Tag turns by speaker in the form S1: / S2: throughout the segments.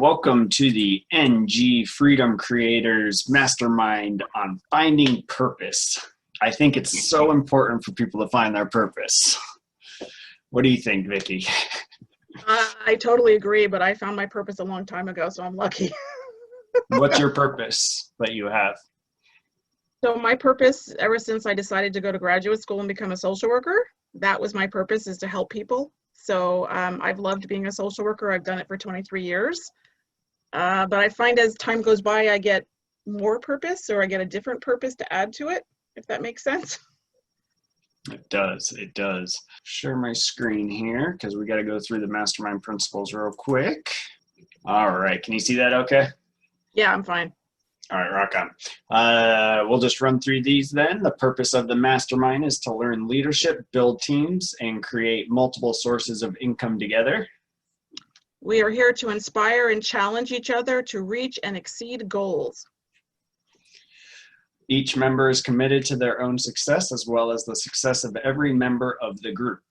S1: welcome to the NG Freedom Creators Mastermind on finding purpose. I think it's so important for people to find their purpose. What do you think, Vikki?
S2: I totally agree, but I found my purpose a long time ago, so I'm lucky.
S1: What's your purpose that you have?
S2: So my purpose, ever since I decided to go to graduate school and become a social worker, that was my purpose, is to help people. So I've loved being a social worker. I've done it for 23 years. But I find as time goes by, I get more purpose, or I get a different purpose to add to it, if that makes sense.
S1: It does. It does. Share my screen here because we got to go through the mastermind principles real quick. All right. Can you see that okay?
S2: Yeah, I'm fine.
S1: All right, rock on. We'll just run through these then. The purpose of the mastermind is to learn leadership, build teams, and create multiple sources of income together.
S2: We are here to inspire and challenge each other to reach and exceed goals.
S1: Each member is committed to their own success as well as the success of every member of the group.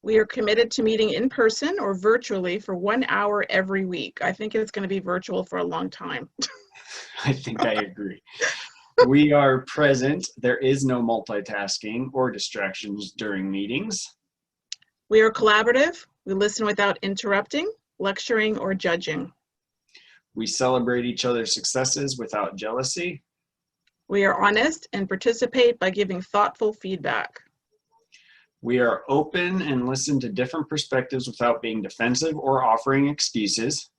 S2: We are committed to meeting in person or virtually for 1 hour every week. I think it's going to be virtual for a long time.
S1: I think I agree. We are present. There is no multitasking or distractions during meetings.
S2: We are collaborative. We listen without interrupting, lecturing, or judging.
S1: We celebrate each other's successes without jealousy.
S2: We are honest and participate by giving thoughtful feedback.
S1: We are open and listen to different perspectives without being defensive or offering excuses.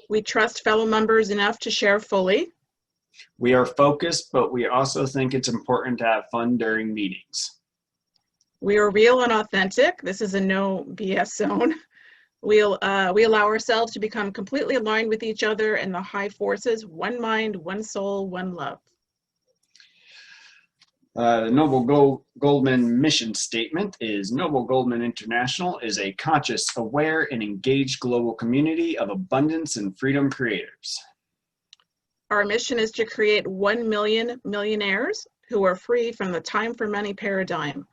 S2: We trust fellow members enough to share fully.
S1: We are focused, but we also think it's important to have fun during meetings.
S2: We are real and authentic. This is a no BS zone. We allow ourselves to become completely aligned with each other and the high forces: one mind, one soul, one love.
S1: The Noble Goldman mission statement is Noble Goldman International is a conscious, aware, and engaged global community of abundance and freedom creators.
S2: Our mission is to create 1 million millionaires who are free from the time for money paradigm.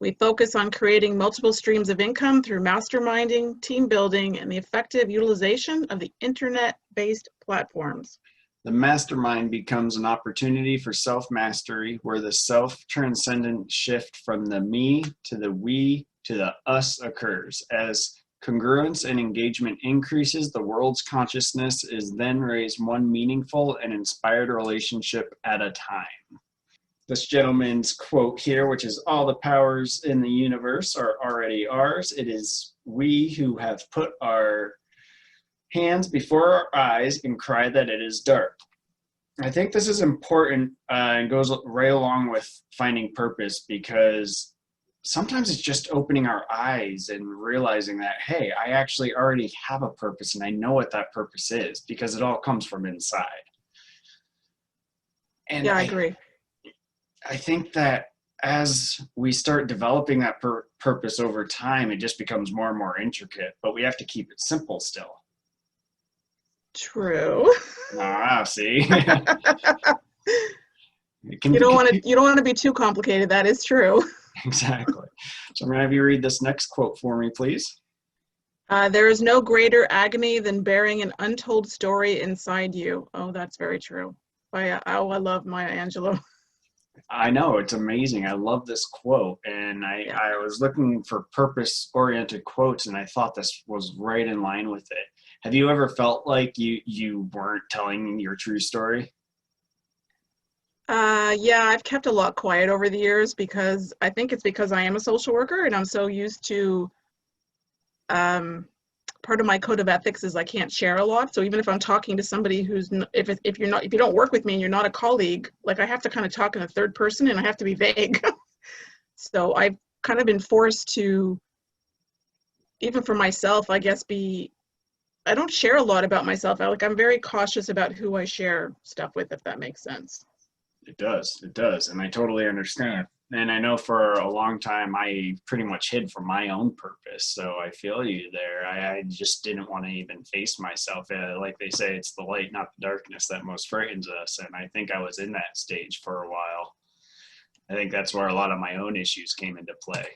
S2: We focus on creating multiple streams of income through masterminding, team building, and the effective utilization of the internet-based platforms.
S1: The mastermind becomes an opportunity for self-mastery, where the self-transcendent shift from the me to the we to the us occurs. As congruence and engagement increases, the world's consciousness is then raised one meaningful and inspired relationship at a time. This gentleman's quote here, which is all the powers in the universe are already ours. It is we who have put our hands before our eyes and cry that it is dark. I think this is important and goes right along with finding purpose, because sometimes it's just opening our eyes and realizing that, hey, I actually already have a purpose and I know what that purpose is, because it all comes from inside. And
S2: yeah, I agree.
S1: I think that as we start developing that purpose over time, it just becomes more and more intricate, but we have to keep it simple still.
S2: True.
S1: Ah, see.
S2: You don't want to be too complicated. That is true.
S1: Exactly. So I'm going to have you read this next quote for me, please.
S2: There is no greater agony than bearing an untold story inside you. Oh, that's very true. I love Maya Angelou.
S1: I know, it's amazing. I love this quote, and I was looking for purpose-oriented quotes, and I thought this was right in line with it. Have you ever felt like you weren't telling your true story?
S2: Yeah, I've kept a lot quiet over the years, because I think it's because I am a social worker and I'm so used to, part of my code of ethics is I can't share a lot. So even if I'm talking to somebody who's, if you don't work with me and you're not a colleague, like I have to kind of talk in a third person and I have to be vague. So I've kind of been forced to, even for myself, I guess, I don't share a lot about myself. I'm very cautious about who I share stuff with, if that makes sense.
S1: It does, and I totally understand. And I know for a long time I pretty much hid from my own purpose, so I feel you there. I just didn't want to even face myself. Like they say, it's the light, not the darkness, that most frightens us, and I think I was in that stage for a while. I think that's where a lot of my own issues came into play.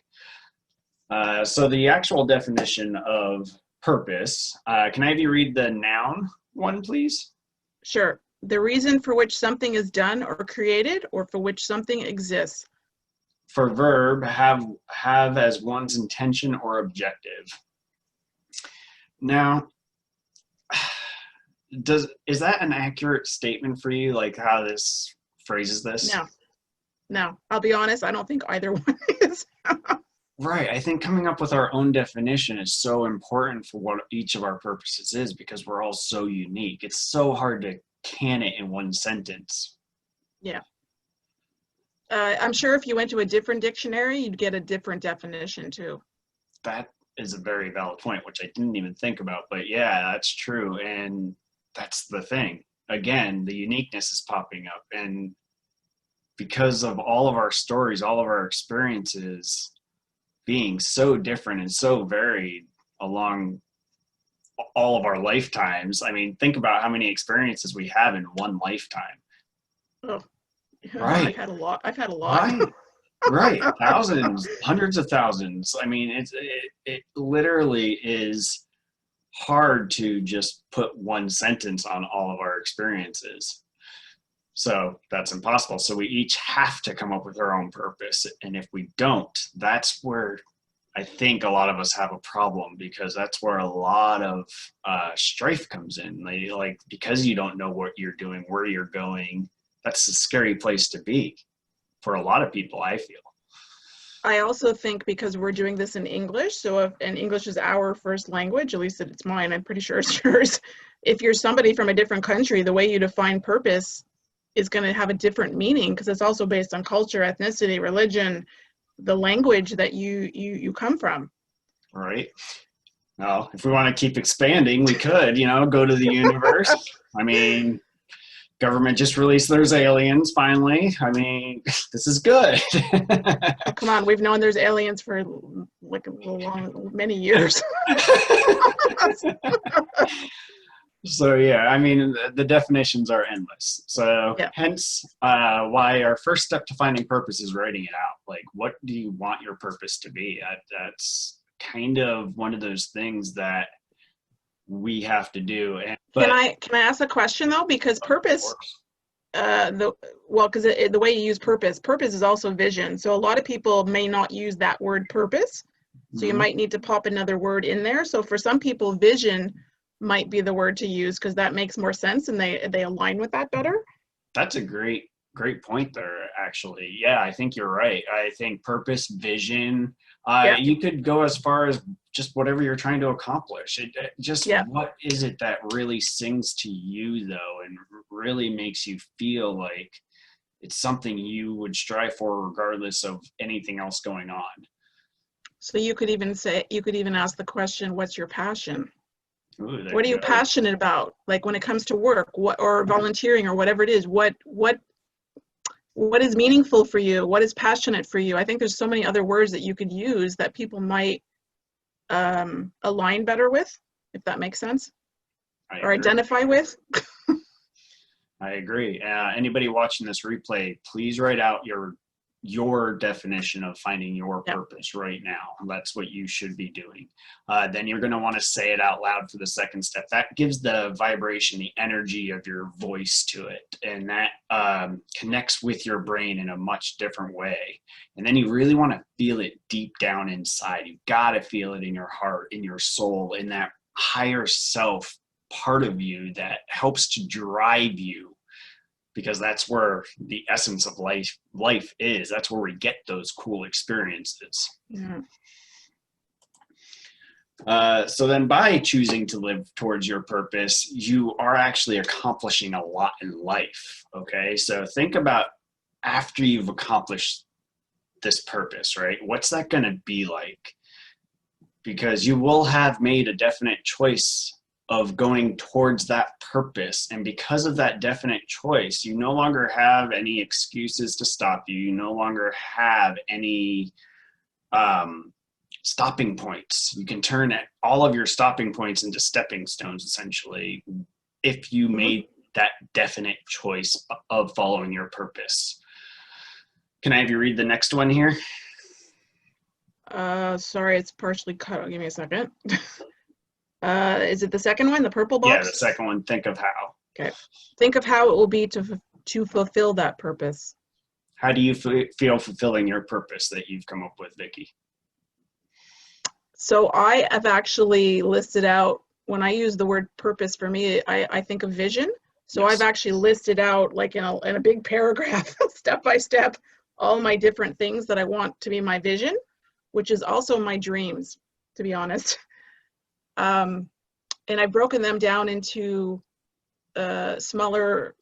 S1: So the actual definition of purpose. Can I have you read the noun one, please?
S2: Sure. The reason for which something is done or created, or for which something exists.
S1: For verb, have as one's intention or objective. Now, is that an accurate statement for you, like how this phrases this?
S2: No. I'll be honest, I don't think either one is.
S1: Right. I think coming up with our own definition is so important for what each of our purposes is, because we're all so unique. It's so hard to can it in one sentence.
S2: Yeah. I'm sure if you went to a different dictionary, you'd get a different definition too.
S1: That is a very valid point, which I didn't even think about. But yeah, that's true. And that's the thing. Again, the uniqueness is popping up. And because of all of our stories, all of our experiences being so different and so varied along all of our lifetimes, I mean, think about how many experiences we have in one lifetime.
S2: Oh,
S1: Right.
S2: I've had a lot.
S1: Right. Right. Thousands, hundreds of thousands. I mean, it literally is hard to just put one sentence on all of our experiences. So that's impossible. So we each have to come up with our own purpose. And if we don't, that's where I think a lot of us have a problem, because that's where a lot of strife comes in. Like, because you don't know what you're doing, where you're going, that's a scary place to be for a lot of people, I feel.
S2: I also think because we're doing this in English, and English is our first language, at least it's mine, I'm pretty sure it's yours. If you're somebody from a different country, the way you define purpose is going to have a different meaning, because it's also based on culture, ethnicity, religion, the language that you come from.
S1: Right. Well, if we want to keep expanding, we could, go to the universe. I mean, government just released there's aliens finally. I mean, this is good.
S2: Oh, come on, we've known there's aliens for like many years.
S1: So yeah, I mean, the definitions are endless. So
S2: yeah.
S1: Hence why our first step to finding purpose is writing it out. Like, what do you want your purpose to be? That's kind of one of those things that we have to do.
S2: Can I ask a question though? Because purpose, the way you use purpose is also vision. So a lot of people may not use that word purpose. So you might need to pop another word in there. So for some people, vision might be the word to use, because that makes more sense and they align with that better.
S1: That's a great point there, actually. Yeah, I think you're right. I think purpose, vision, you could go as far as just whatever you're trying to accomplish. What is it that really sings to you, though, and really makes you feel like it's something you would strive for regardless of anything else going on?
S2: So you could even ask the question, what's your passion?
S1: Ooh,
S2: what are you passionate about? Like when it comes to work, or volunteering, or whatever it is, what is meaningful for you? What is passionate for you? I think there's so many other words that you could use that people might align better with, if that makes sense, or identify with.
S1: I agree. Anybody watching this replay, please write out your definition of finding your purpose right now. That's what you should be doing. Then you're going to want to say it out loud for the second step. That gives the vibration, the energy of your voice to it, and that connects with your brain in a much different way. And then you really want to feel it deep down inside. You've got to feel it in your heart, in your soul, in that higher self part of you that helps to drive you, because that's where the essence of life is. That's where we get those cool experiences.
S2: Yeah.
S1: So then by choosing to live towards your purpose, you are actually accomplishing a lot in life. Okay. So think about after you've accomplished this purpose, right? What's that going to be like? Because you will have made a definite choice of going towards that purpose. And because of that definite choice, you no longer have any excuses to stop you. You no longer have any stopping points. You can turn all of your stopping points into stepping stones, essentially, if you made that definite choice of following your purpose. Can I have you read the next one here?
S2: Sorry, it's partially cut. Give me a second. Is it the second one, the purple
S1: Yeah, the
S2: box?
S1: second one, think of how.
S2: Okay. Think of how it will be to fulfill that purpose.
S1: How do you feel fulfilling your purpose that you've come up with, Vikki?
S2: So I have actually listed out, when I use the word purpose, for me, I think of vision. So I've
S1: Yes.
S2: actually listed out, like in a big paragraph, step by step, all my different things that I want to be my vision, which is also my dreams, to be honest. And I've broken them down into smaller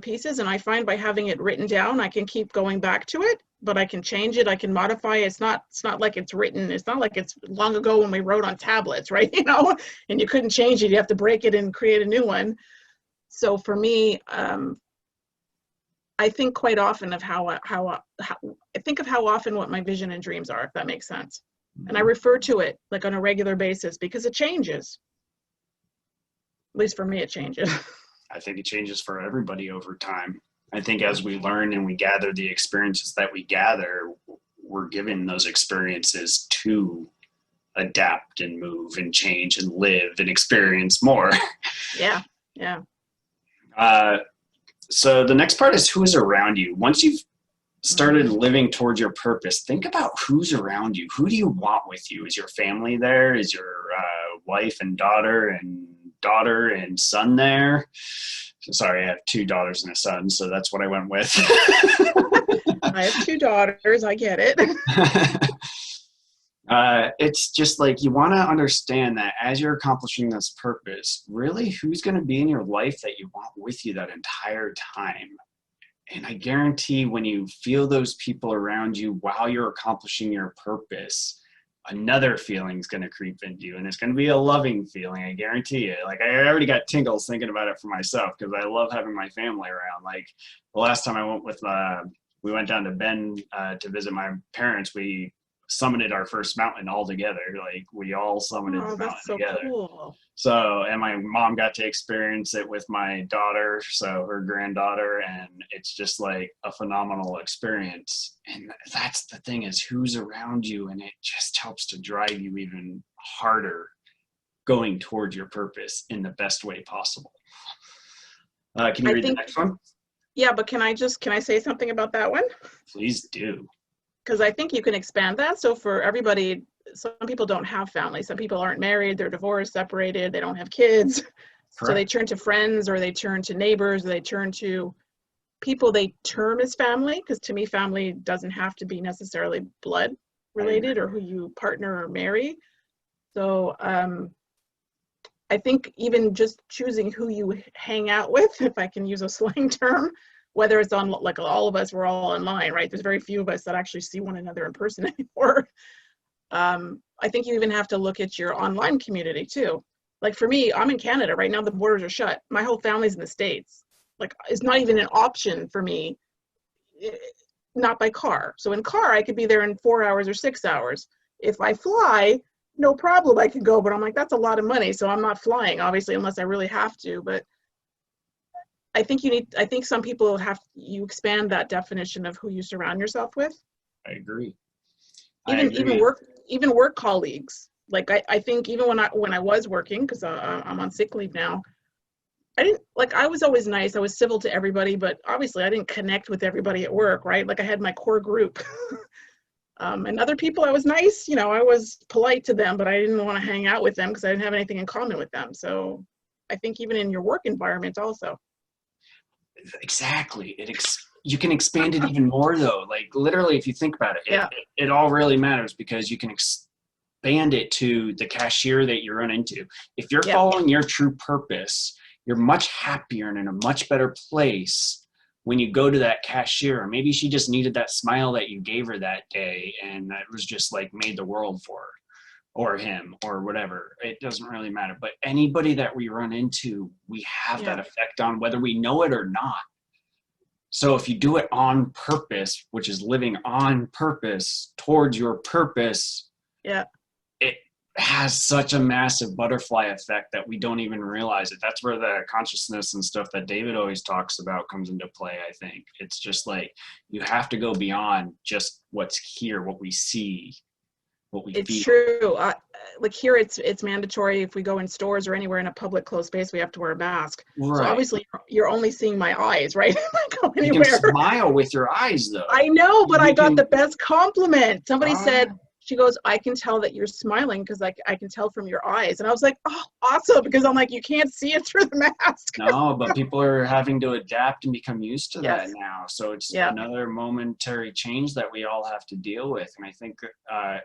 S2: pieces, and I find by having it written down, I can keep going back to it, but I can change it, I can modify it. It's not like it's written, it's not like it's long ago when we wrote on tablets, right? And you couldn't change it, you have to break it and create a new one. So for me, I think quite often of how I think of how often what my vision and dreams are, if that makes sense. And I refer to it like on a regular basis because it changes. At least for me, it changes.
S1: I think it changes for everybody over time. I think as we learn and we gather the experiences that we gather, we're given those experiences to adapt and move and change and live and experience more.
S2: Yeah, yeah.
S1: So the next part is who's around you. Once you've started living towards your purpose, think about who's around you. Who do you want with you? Is your family there? Is your wife and daughter and son there? Sorry, I have 2 daughters and a son, so that's what I went with.
S2: I have 2 daughters. I get it.
S1: It's just like you want to understand that as you're accomplishing this purpose, really who's going to be in your life that you want with you that entire time. And I guarantee when you feel those people around you while you're accomplishing your purpose, another feeling is going to creep into you, and it's going to be a loving feeling. I guarantee it. Like I already got tingles thinking about it for myself because I love having my family around. Like the last time I went with, we went down to Bend to visit my parents. We summited our first mountain all together. Like we all summited the mountain
S2: that's so
S1: together.
S2: cool.
S1: So, and my mom got to experience it with my daughter, so her granddaughter, and it's just like a phenomenal experience. And that's the thing, is who's around you, and it just helps to drive you even harder going towards your purpose in the best way possible. Can you read the next one?
S2: Yeah, but can I say something about that one?
S1: Please do.
S2: Because I think you can expand that. So for everybody, some people don't have family. Some people aren't married, they're divorced, separated, they don't have kids. Correct. So they turn to friends, or they turn to neighbors, or they turn to people they term as family. Because to me, family doesn't have to be necessarily blood related or who you partner or marry. So I think even just choosing who you hang out with, if I can use a slang term, whether it's on, like all of us, we're all online, right? There's very few of us that actually see one another in person anymore. I think you even have to look at your online community too. Like for me, I'm in Canada right now, the borders are shut. My whole family's in the States. Like it's not even an option for me, not by car. So in car, I could be there in 4 hours or 6 hours. If I fly, no problem, I can go, but I'm like, that's a lot of money. So I'm not flying, obviously, unless I really have to. But I think some people you expand that definition of who you surround yourself with.
S1: I agree.
S2: Even work colleagues. Like I think even when I was working, because I'm on sick leave now, I was always nice. I was civil to everybody, but obviously I didn't connect with everybody at work, right? Like I had my core group. And other people I was nice, I was polite to them, but I didn't want to hang out with them because I didn't have anything in common with them. So I think even in your work environment also.
S1: Exactly. You can expand it even more though. Like literally, if you think about it, it all really matters because you can expand it to the cashier that you run into. If you're following your true purpose, you're much happier and in a much better place when you go to that cashier. Maybe she just needed that smile that you gave her that day, and that was just like made the world for her or him or whatever. It doesn't really matter. But anybody that we run into, we have that effect on whether we know it or not. So if you do it on purpose, which is living on purpose towards your purpose, it has such a massive butterfly effect that we don't even realize it. That's where the consciousness and stuff that David always talks about comes into play, I think. It's just like you have to go beyond just what's here, what we see, what we feel.
S2: It's true. like here it's mandatory if we go in stores or anywhere in a public closed space, we have to wear a mask. So
S1: Right.
S2: obviously you're only seeing my eyes, right? If I go
S1: You can
S2: anywhere.
S1: smile with your eyes, though.
S2: I know, but I
S1: You
S2: got
S1: can.
S2: the best compliment. Somebody
S1: Ah,
S2: said, she goes, I can tell that you're smiling because I can tell from your eyes. And I was like, oh, awesome. Because I'm like, you can't see it through the mask.
S1: no, but people are having to adapt and become used to that
S2: Yes.
S1: now. So it's
S2: Yeah.
S1: another momentary change that we all have to deal with. And I think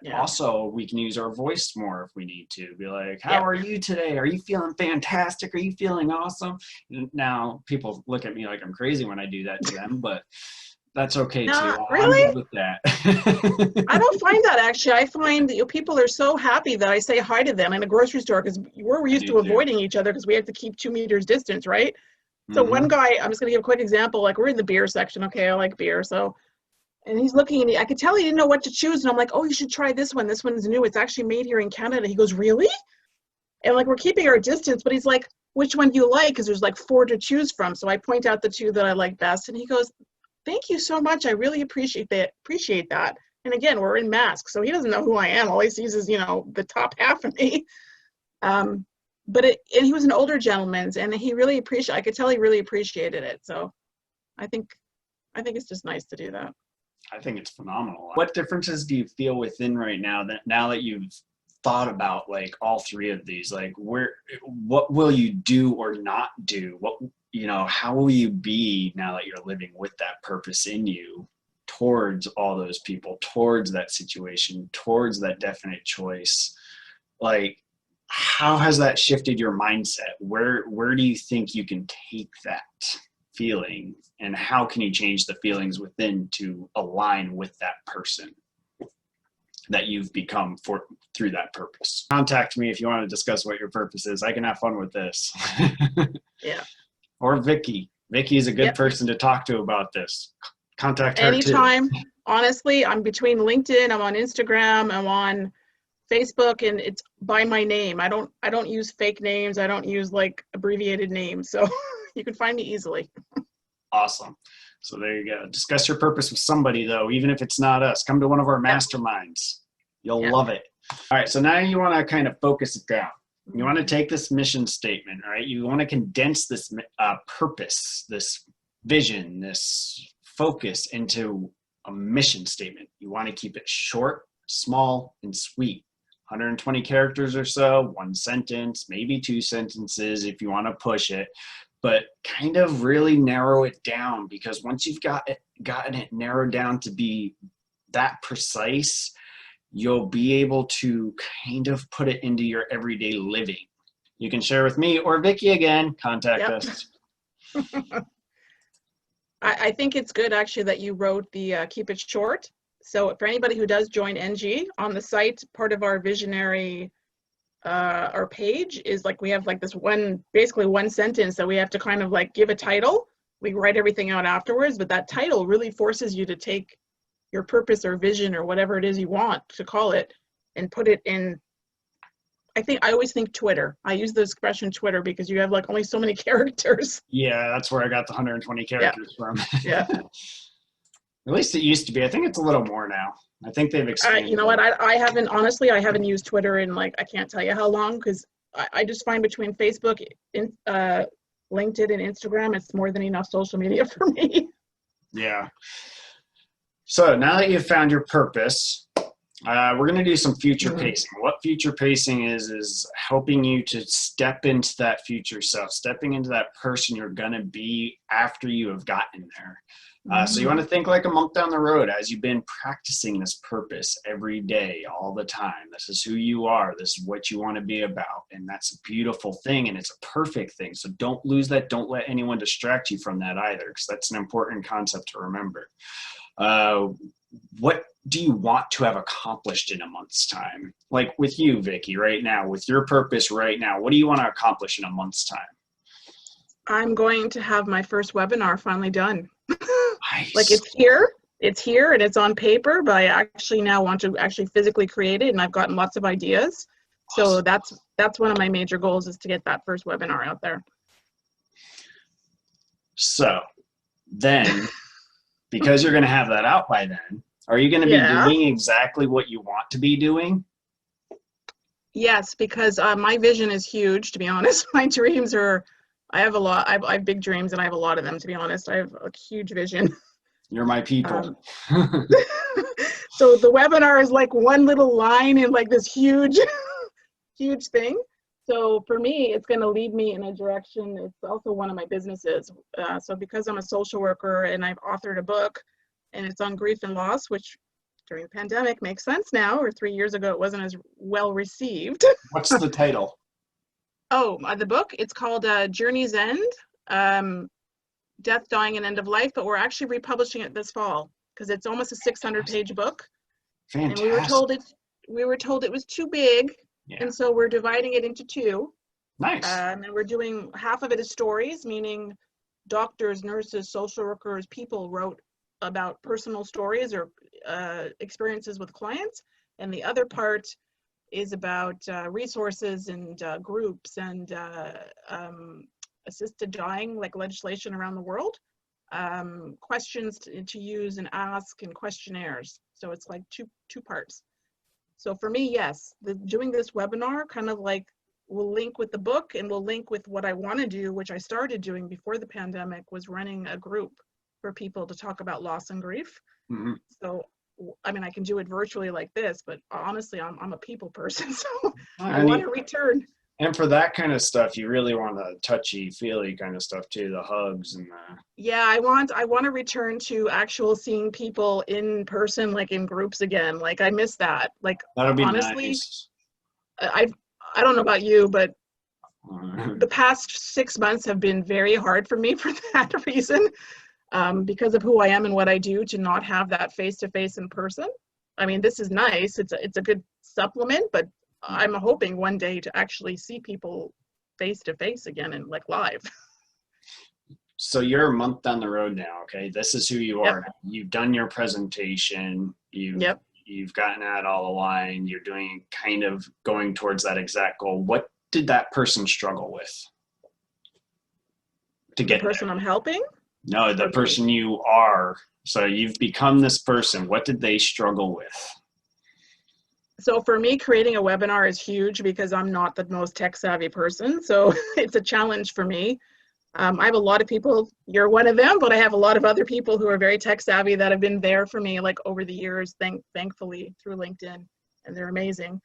S2: Yeah.
S1: also we can use our voice more if we need to. Be like, how
S2: Yeah.
S1: are you today? Are you feeling fantastic? Are you feeling awesome? Now, people look at me like I'm crazy when I do that to them, but that's okay too.
S2: Not
S1: I'm
S2: really.
S1: good with that.
S2: I don't find that actually. I find that people are so happy that I say hi to them in a grocery store because we're
S1: I
S2: used
S1: do
S2: to
S1: too.
S2: avoiding each other because we have to keep 2 meters distance, right? So one
S1: Mhm.
S2: guy, I'm just going to give a quick example. Like we're in the beer section. Okay, I like beer. So, and he's looking and I could tell he didn't know what to choose. And I'm like, oh, you should try this one. This one's new. It's actually made here in Canada. He goes, really? And like we're keeping our distance, but he's like, which one do you like? Because there's like 4 to choose from. So I point out the 2 that I like best. And he goes, thank you so much. I really appreciate that. And again, we're in masks, so he doesn't know who I am. All he sees is, the top half of me. And he was an older gentleman, and I could tell he really appreciated it. So I think it's just nice to do that.
S1: I think it's phenomenal. What differences do you feel within right now that you've thought about like all 3 of these? Like what will you do or not do? How will you be now that you're living with that purpose in you towards all those people, towards that situation, towards that definite choice? Like, how has that shifted your mindset? Where do you think you can take that feeling, and how can you change the feelings within to align with that person that you've become through that purpose? Contact me if you want to discuss what your purpose is. I can have fun with this.
S2: Yeah.
S1: Or Vikki. Vikki is a good person to talk to about this. Contact her
S2: anytime.
S1: too.
S2: Honestly, I'm between LinkedIn, I'm on Instagram, I'm on Facebook, and it's by my name. I don't use fake names. I don't use like abbreviated names. So you can find me easily.
S1: Awesome. So there you go. Discuss your purpose with somebody, though, even if it's not us. Come to one of our masterminds. You'll love it. All right. So now you want to kind of focus it down. You want to take this mission statement, right? You want to condense this purpose, this vision, this focus into a mission statement. You want to keep it short, small, and sweet. 120 characters or so, 1 sentence, maybe 2 sentences if you want to push it, but kind of really narrow it down, because once you've gotten it narrowed down to be that precise, you'll be able to kind of put it into your everyday living. You can share with me or Vikki again. Contact us.
S2: I think it's good actually that you wrote the keep it short. So for anybody who does join NG on the site, part of our visionary our page is like we have like this basically one sentence that we have to kind of like give a title. We write everything out afterwards, but that title really forces you to take your purpose or vision or whatever it is you want to call it and put it in. I always think Twitter. I use the expression Twitter because you have like only so many characters.
S1: Yeah, that's where I got the 120 characters from.
S2: Yeah.
S1: At least it used to be. I think it's a little more now. I think they've expanded.
S2: You know what? I haven't used Twitter in like, I can't tell you how long, because I just find between Facebook, LinkedIn, and Instagram, it's more than enough social media for me.
S1: Yeah. So now that you've found your purpose, we're going to do some future pacing. What future pacing is helping you to step into that future self, stepping into that person you're going to be after you have gotten there. So you want to think like a month down the road as you've been practicing this purpose every day, all the time. This is who you are. This is what you want to be about. And that's a beautiful thing. And it's a perfect thing. So don't lose that. Don't let anyone distract you from that either, because that's an important concept to remember. What do you want to have accomplished in a month's time? Like with you, Vikki, right now, with your purpose right now, what do you want to accomplish in a month's time?
S2: I'm going to have my first webinar finally done.
S1: Nice.
S2: Like it's here and it's on paper, but I actually now want to actually physically create it, and I've gotten lots of ideas. Awesome. So that's one of my major goals, is to get that first webinar out there.
S1: So then, because you're going to have that out by then, are you going to be doing exactly what you want to be doing?
S2: Yes, because my vision is huge, to be honest. My dreams are, I have a lot, I have big dreams and I have a lot of them, to be honest. I have a huge vision.
S1: You're my
S2: Um,
S1: people.
S2: so the webinar is like one little line in like this huge, huge thing. So for me, it's going to lead me in a direction. It's also one of my businesses. So because I'm a social worker and I've authored a book and it's on grief and loss, which during the pandemic makes sense now, or 3 years ago, it wasn't as well received.
S1: What's the title?
S2: Oh, the book, it's called Journey's End, Death, Dying, and End of Life, but we're actually republishing it this fall because it's almost a 600-page book. And
S1: Fantastic.
S2: we were told it was too big,
S1: Yeah.
S2: and so we're dividing it into two.
S1: Nice.
S2: And we're doing half of it is stories, meaning doctors, nurses, social workers, people wrote about personal stories or experiences with clients. And the other part is about resources and groups and assisted dying, like legislation around the world, questions to use and ask, and questionnaires. So it's like two parts. So for me, yes, doing this webinar kind of like will link with the book and will link with what I want to do, which I started doing before the pandemic, was running a group for people to talk about loss and grief.
S1: Mm-hmm.
S2: So, I mean, I can do it virtually like this, but honestly, I'm a people person, so I
S1: And,
S2: want to return.
S1: and for that kind of stuff, you really want the touchy feely kind of stuff too, the hugs and the.
S2: Yeah, I want to return to actual seeing people in person, like in groups again. Like I miss that. Like
S1: That'll be
S2: honestly,
S1: nice.
S2: I don't know about you, but the past 6 months have been very hard for me for that reason, because of who I am and what I do, to not have that face-to-face in person. I mean, this is nice. It's a good supplement, but I'm hoping one day to actually see people face-to-face again and like live.
S1: So you're a month down the road now, okay? This is who you are.
S2: Yep.
S1: You've done your presentation.
S2: Yep.
S1: You've gotten that all aligned. You're doing kind of going towards that exact goal. What did that person struggle with to
S2: The
S1: get
S2: person
S1: there?
S2: I'm helping?
S1: No, the person you are. So you've become this person. What did they struggle with?
S2: So for me, creating a webinar is huge because I'm not the most tech savvy person. So it's a challenge for me. I have a lot of people, you're one of them, but I have a lot of other people who are very tech savvy that have been there for me like over the years, thankfully through LinkedIn, and they're amazing.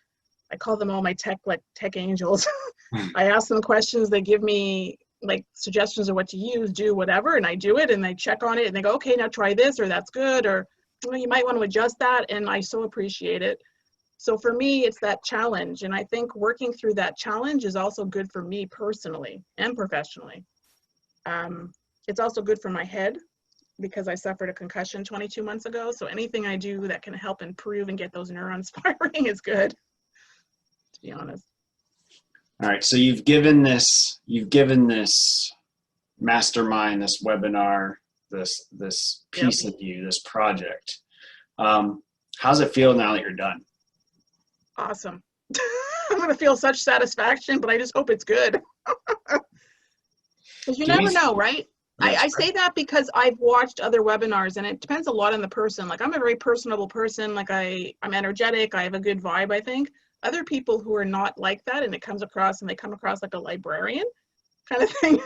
S2: I call them all my tech angels. I ask them questions, they give me like suggestions of what to use, do whatever, and I do it and they check on it and they go, okay, now try this, or that's good, or you might want to adjust that, and I so appreciate it. So for me, it's that challenge, and I think working through that challenge is also good for me personally and professionally. It's also good for my head because I suffered a concussion 22 months ago. So anything I do that can help improve and get those neurons firing is good, to be honest.
S1: All right. So you've given this mastermind, this webinar, this piece of you, this project. How's it feel now that you're done?
S2: Awesome. I'm going to feel such satisfaction, but I just hope it's good. Because you never know, right? I say that because I've watched other webinars, and it depends a lot on the person. Like I'm a very personable person. Like I'm energetic. I have a good vibe, I think. Other people who are not like that, and they come across like a librarian kind of thing,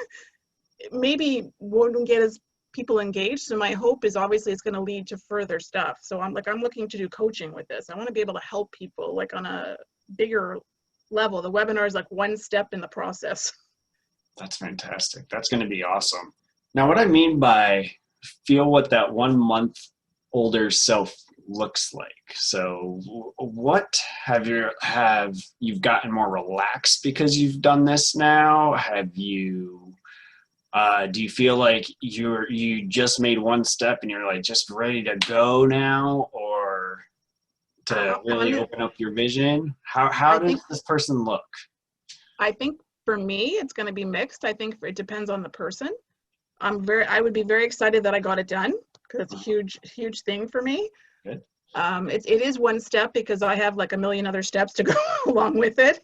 S2: maybe won't get as people engaged. So my hope is obviously it's going to lead to further stuff. So I'm looking to do coaching with this. I want to be able to help people like on a bigger level. The webinar is like one step in the process.
S1: That's fantastic. That's going to be awesome. Now, what I mean by feel what that 1 month older self looks like. So what have you've gotten more relaxed because you've done this now? Have you, do you feel like you just made one step and you're like just ready to go now, or to really open up your vision? How does this person look?
S2: I think for me, it's going to be mixed. I think it depends on the person. I would be very excited that I got it done because it's a huge thing for me.
S1: Good.
S2: It is one step because I have like a million other steps to go along with it.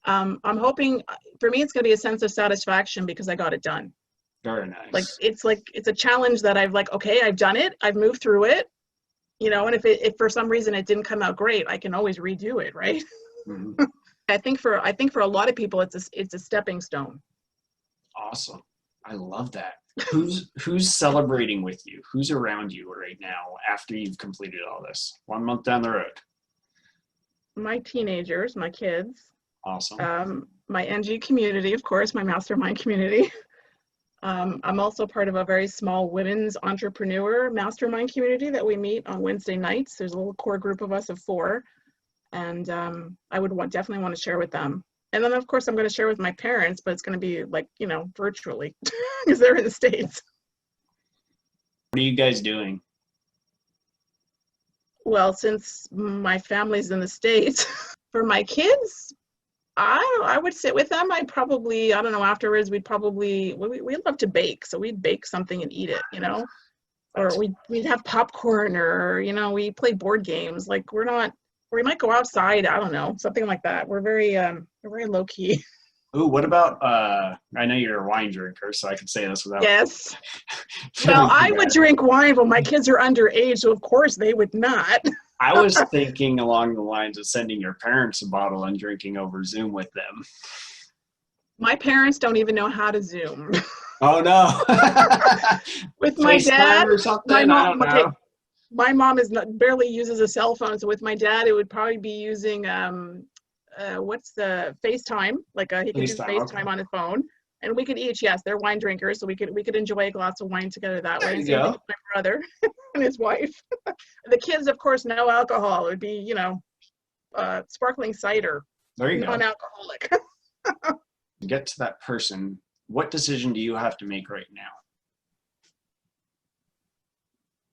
S2: I'm hoping for me, it's going to be a sense of satisfaction because I got it done.
S1: Very nice.
S2: It's a challenge that I've okay, I've done it. I've moved through it, and if for some reason it didn't come out great, I can always redo it. Right.
S1: Mm-hmm.
S2: I think for a lot of people, it's a stepping stone.
S1: Awesome. I love that. Who's celebrating with you? Who's around you right now after you've completed all this? 1 month down the road.
S2: My teenagers, my kids,
S1: Awesome.
S2: my NG community, of course, my mastermind community. I'm also part of a very small women's entrepreneur mastermind community that we meet on Wednesday nights. There's a little core group of us of 4, and I would definitely want to share with them. And then, of course, I'm going to share with my parents, but it's going to be like, virtually, because they're in the States.
S1: What are you guys doing?
S2: Well, since my family's in the States, for my kids, I would sit with them. I don't know, afterwards, we love to bake. So we'd bake something and eat it, or we'd have popcorn, or, we play board games. Like, we might go outside. I don't know, something like that. We're very low key.
S1: Ooh, what about, I know you're a wine drinker, so I can say this without.
S2: Yes. Well, I would drink wine, but my kids are underage, so of course they would not.
S1: I was thinking along the lines of sending your parents a bottle and drinking over Zoom with them.
S2: My parents don't even know how to Zoom.
S1: Oh, no.
S2: With my dad,
S1: or something? I don't know.
S2: My mom barely uses a cell phone, so with my dad, it would probably be using what's the FaceTime? Like he could use FaceTime on his phone, and we could each, yes, they're wine drinkers, so we could enjoy a glass of wine together that way. And same thing with my brother and his wife. The kids, of course, no alcohol. It would be sparkling cider.
S1: There you go.
S2: Non-alcoholic.
S1: Get to that person. What decision do you have to make right now?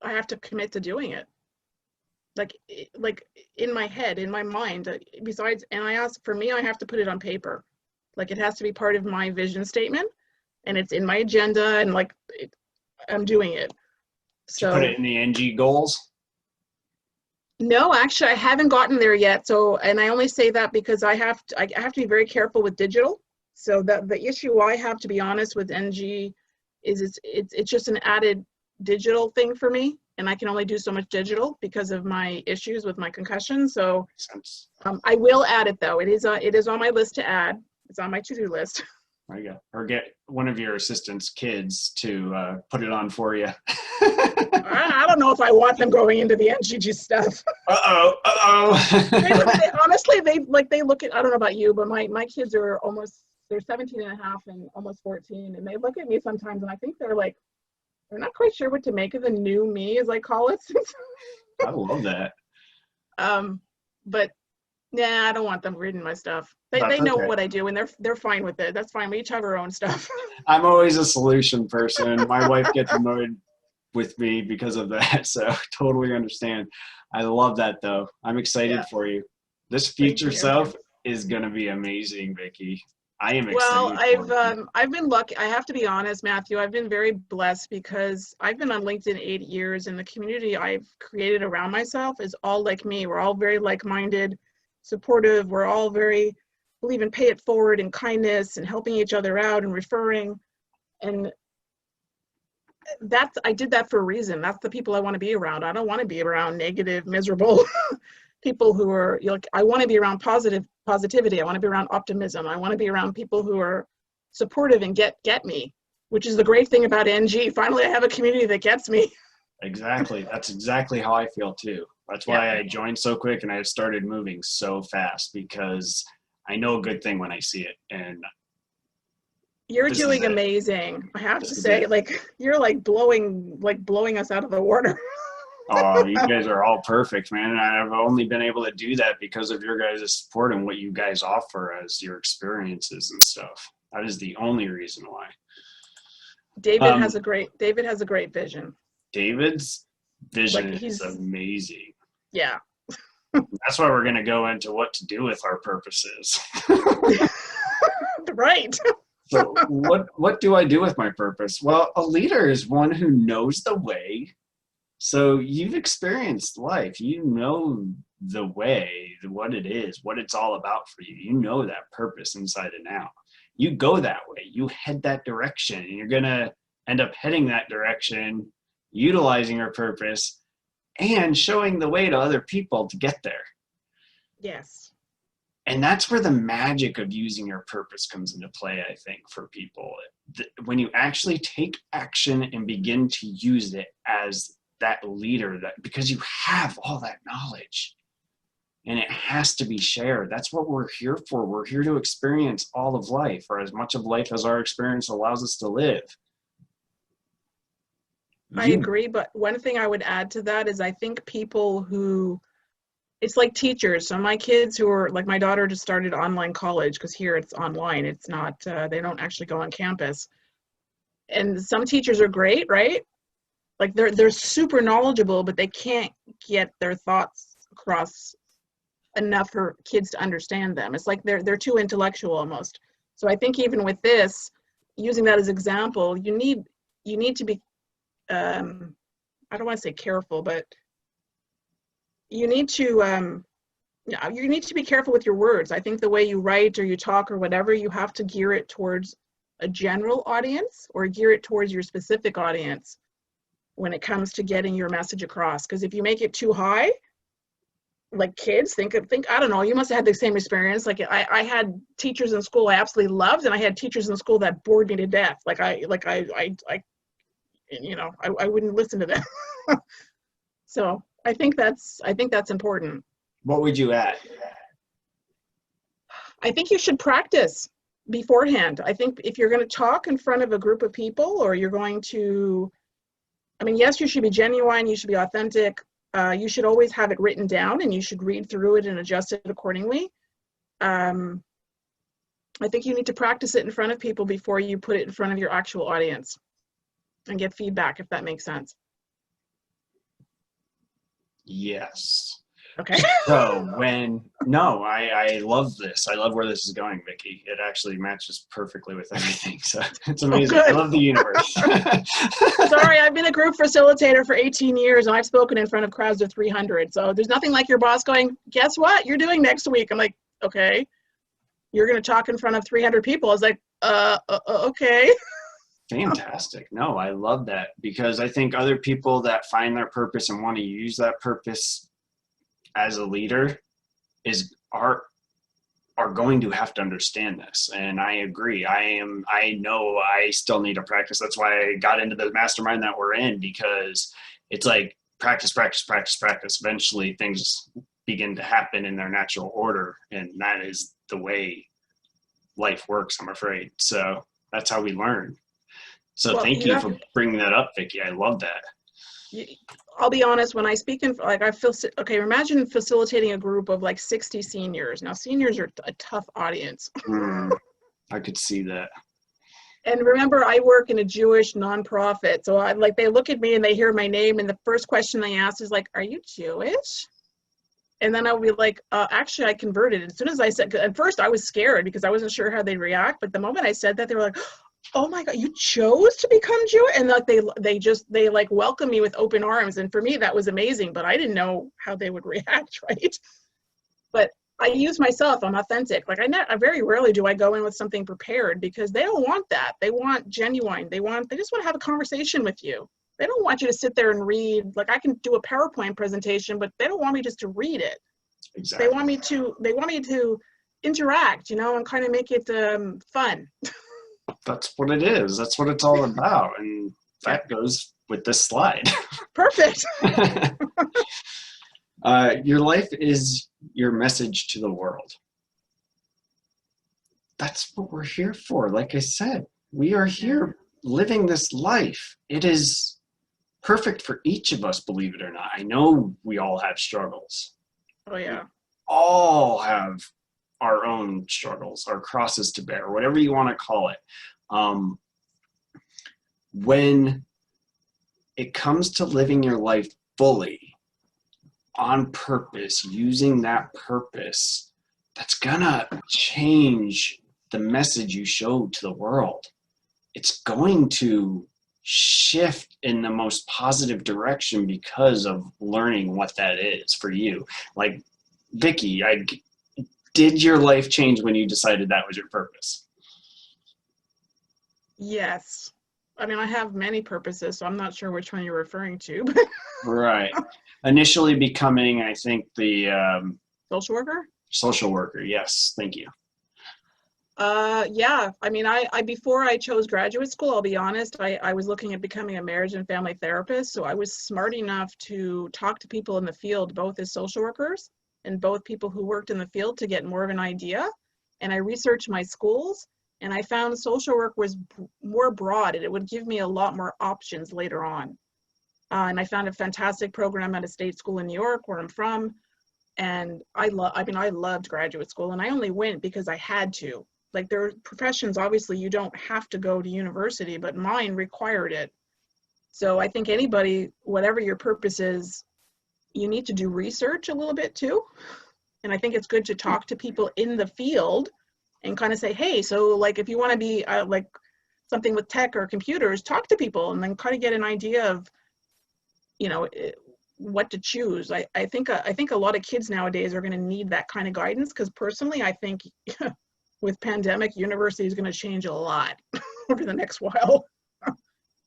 S2: I have to commit to doing it. Like in my head, in my mind. Besides, and I have to put it on paper. Like, it has to be part of my vision statement, and it's in my agenda, and I'm doing it. So
S1: put it in the NG goals?
S2: No, actually, I haven't gotten there yet. So, and I only say that because I have to be very careful with digital. So the issue I have, to be honest, with NG is it's just an added digital thing for me, and I can only do so much digital because of my issues with my concussion. So I will add it, though. It is on my list to add. It's on my to-do list.
S1: There you go. Or get one of your assistant's kids to put it on for you.
S2: I don't know if I want them going into the NGG stuff. Honestly, they look at, I don't know about you, but my kids are they're 17 and a half and almost 14, and they look at me sometimes, and I think they're not quite sure what to make of the new me, as I call it.
S1: I love that.
S2: But yeah, I don't want them reading my stuff. They know what I do, and they're fine with it. That's fine. We each have our own stuff.
S1: I'm always a solution person. My wife gets annoyed with me because of that, so totally understand. I love that, though. I'm excited for you. This future self is going to be amazing, Vikki. I am excited.
S2: Well, I've been lucky. I have to be honest, Matthew. I've been very blessed because I've been on LinkedIn 8 years, and the community I've created around myself is all like me. We're all very like-minded, supportive. We're all very believe in pay it forward and kindness and helping each other out and referring. And I did that for a reason. That's the people I want to be around. I don't want to be around negative, miserable people who are, I want to be around positivity. I want to be around optimism. I want to be around people who are supportive and get me, which is the great thing about NG. Finally, I have a community that gets me.
S1: Exactly. That's exactly how I feel too. That's why I joined so quick and I started moving so fast, because I know a good thing when I see it. And
S2: you're doing amazing. I have to say, you're blowing us out of the water.
S1: Oh, you guys are all perfect, man. And I've only been able to do that because of your guys' support and what you guys offer as your experiences and stuff. That is the only reason why.
S2: David has a great vision.
S1: David's vision is amazing.
S2: Yeah.
S1: That's why we're going to go into what to do with our purposes.
S2: Right.
S1: So what do I do with my purpose? Well, a leader is one who knows the way. So you've experienced life. You know the way, what it is, what it's all about for you. You know that purpose inside and out. You go that way. You head that direction, and you're going to end up heading that direction, utilizing your purpose, and showing the way to other people to get there.
S2: Yes.
S1: And that's where the magic of using your purpose comes into play, I think, for people. When you actually take action and begin to use it as that leader, that because you have all that knowledge and it has to be shared. That's what we're here for. We're here to experience all of life, or as much of life as our experience allows us to live.
S2: I agree, but one thing I would add to that is I think people who, it's like teachers. So my kids who are, like my daughter just started online college because here it's online. It's not, they don't actually go on campus. And some teachers are great, right? Like they're super knowledgeable, but they can't get their thoughts across enough for kids to understand them. It's like they're too intellectual almost. So I think even with this, using that as example, you need to be, I don't want to say careful, but you need to be careful with your words. I think the way you write or you talk or whatever, you have to gear it towards a general audience or gear it towards your specific audience when it comes to getting your message across. Because if you make it too high, like kids think, I don't know, you must have had the same experience. Like I had teachers in school I absolutely loved, and I had teachers in school that bored me to death. I wouldn't listen to them. So I think that's important.
S1: What would you add?
S2: I think you should practice beforehand. I think if you're going to talk in front of a group of people, or you're going to, I mean, yes, you should be genuine, you should be authentic. You should always have it written down, and you should read through it and adjust it accordingly. I think you need to practice it in front of people before you put it in front of your actual audience and get feedback, if that makes sense.
S1: Yes.
S2: Okay.
S1: So I love this. I love where this is going, Vikki. It actually matches perfectly with everything. So it's amazing. I love the universe.
S2: Sorry, I've been a group facilitator for 18 years, and I've spoken in front of crowds of 300. So there's nothing like your boss going, guess what you're doing next week? I'm like, okay, you're going to talk in front of 300 people. I was like, okay.
S1: Fantastic. No, I love that, because I think other people that find their purpose and want to use that purpose as a leader are going to have to understand this. And I agree. I know I still need to practice. That's why I got into the mastermind that we're in, because it's like practice. Eventually things begin to happen in their natural order. And that is the way life works, I'm afraid. So that's how we learn. So thank you for bringing that up, Vikki. I love that.
S2: I'll be honest, when I speak in, like, imagine facilitating a group of like 60 seniors. Now, seniors are a tough audience.
S1: I could see that.
S2: And remember, I work in a Jewish nonprofit. So they look at me and they hear my name, and the first question they ask is like, are you Jewish? And then I'll be like, actually, I converted. As soon as I said, at first I was scared because I wasn't sure how they'd react. But the moment I said that, they were like, oh my God, you chose to become Jewish? And like they welcome me with open arms. And for me, that was amazing, but I didn't know how they would react, right? But I use myself, I'm authentic. Like I very rarely do I go in with something prepared, because they don't want that. They want genuine. They just want to have a conversation with you. They don't want you to sit there and read. Like I can do a PowerPoint presentation, but they don't want me just to read it. Exactly. They want me to interact, and kind of make it fun.
S1: That's what it is. That's what it's all about. And that goes with this slide.
S2: Perfect.
S1: Your life is your message to the world. That's what we're here for. Like I said, we are here living this life. It is perfect for each of us, believe it or not. I know we all have struggles.
S2: Oh, yeah.
S1: We all have our own struggles, our crosses to bear, whatever you want to call it. When it comes to living your life fully, on purpose, using that purpose, that's gonna change the message you show to the world. It's going to shift in the most positive direction because of learning what that is for you. Like, Vikki, did your life change when you decided that was your purpose?
S2: Yes. I mean, I have many purposes, so I'm not sure which one you're referring to.
S1: Right. Initially becoming, I think, the
S2: social worker?
S1: Social worker. Yes. Thank you.
S2: Yeah, I mean, I before I chose graduate school, I'll be honest, I was looking at becoming a marriage and family therapist. So I was smart enough to talk to people in the field, both as social workers and both people who worked in the field, to get more of an idea. And I researched my schools, and I found social work was more broad, and it would give me a lot more options later on. And I found a fantastic program at a state school in New York, where I'm from. And I mean, I loved graduate school, and I only went because I had to. Like, there are professions, obviously you don't have to go to university, but mine required it. So I think anybody, whatever your purpose is, you need to do research a little bit too. And I think it's good to talk to people in the field and kind of say, hey, so like if you want to be like something with tech or computers, talk to people and then kind of get an idea of, you know, what to choose. I think a lot of kids nowadays are going to need that kind of guidance, because personally, I think with pandemic, university is going to change a lot over the next while.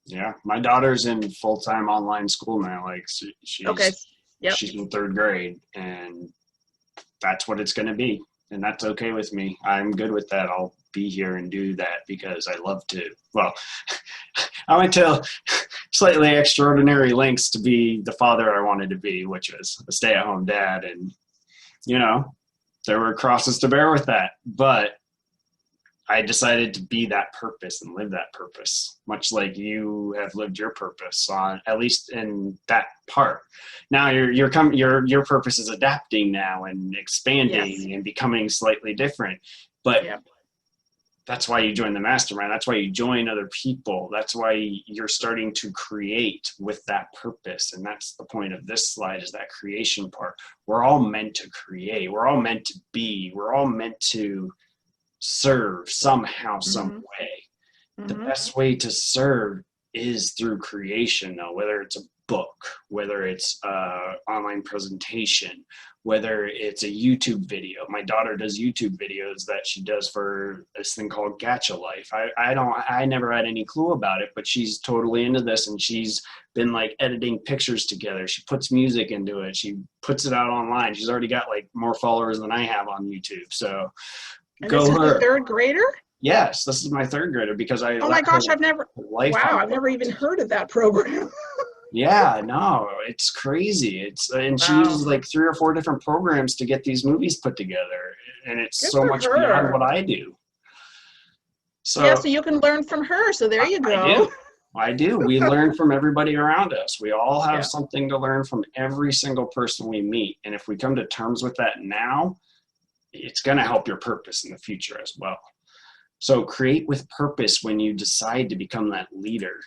S1: Yeah, my daughter's in full-time online school now. Like
S2: Okay. Yep.
S1: she's in third grade, and that's what it's going to be, and that's okay with me. I'm good with that. I'll be here and do that because I love to. Well, I went to slightly extraordinary lengths to be the father I wanted to be, which was a stay-at-home dad, and you know, there were crosses to bear with that, but I decided to be that purpose and live that purpose, much like you have lived your purpose on, at least in that part. Now your purpose is adapting now and expanding,
S2: Yes.
S1: and becoming slightly different. But
S2: Yep.
S1: that's why you join the mastermind. That's why you join other people. That's why you're starting to create with that purpose. And that's the point of this slide, is that creation part. We're all meant to create. We're all meant to be. We're all meant to serve somehow, some way. The best way to serve is through creation, though, whether it's a book, whether it's an online presentation, whether it's a YouTube video. My daughter does YouTube videos that she does for this thing called Gacha Life. I never had any clue about it, but she's totally into this, and she's been like editing pictures together. She puts music into it. She puts it out online. She's already got like more followers than I have on YouTube. So
S2: And
S1: go
S2: this is
S1: her.
S2: the third grader?
S1: Yes, this is my third grader, because I
S2: Oh my gosh, I've never even
S1: life.
S2: heard of that program.
S1: Yeah, no, it's crazy. And she
S2: Wow.
S1: uses like 3 or 4 different programs to get these movies put together, and it's
S2: Good
S1: so
S2: for
S1: much beyond
S2: her.
S1: what I do.
S2: Yeah,
S1: So
S2: so you can learn from her. So there you
S1: I
S2: go.
S1: do. I do. We learn from everybody around us. We all have
S2: Yeah.
S1: something to learn from every single person we meet. And if we come to terms with that now, it's going to help your purpose in the future as well. So create with purpose when you decide to become that leader.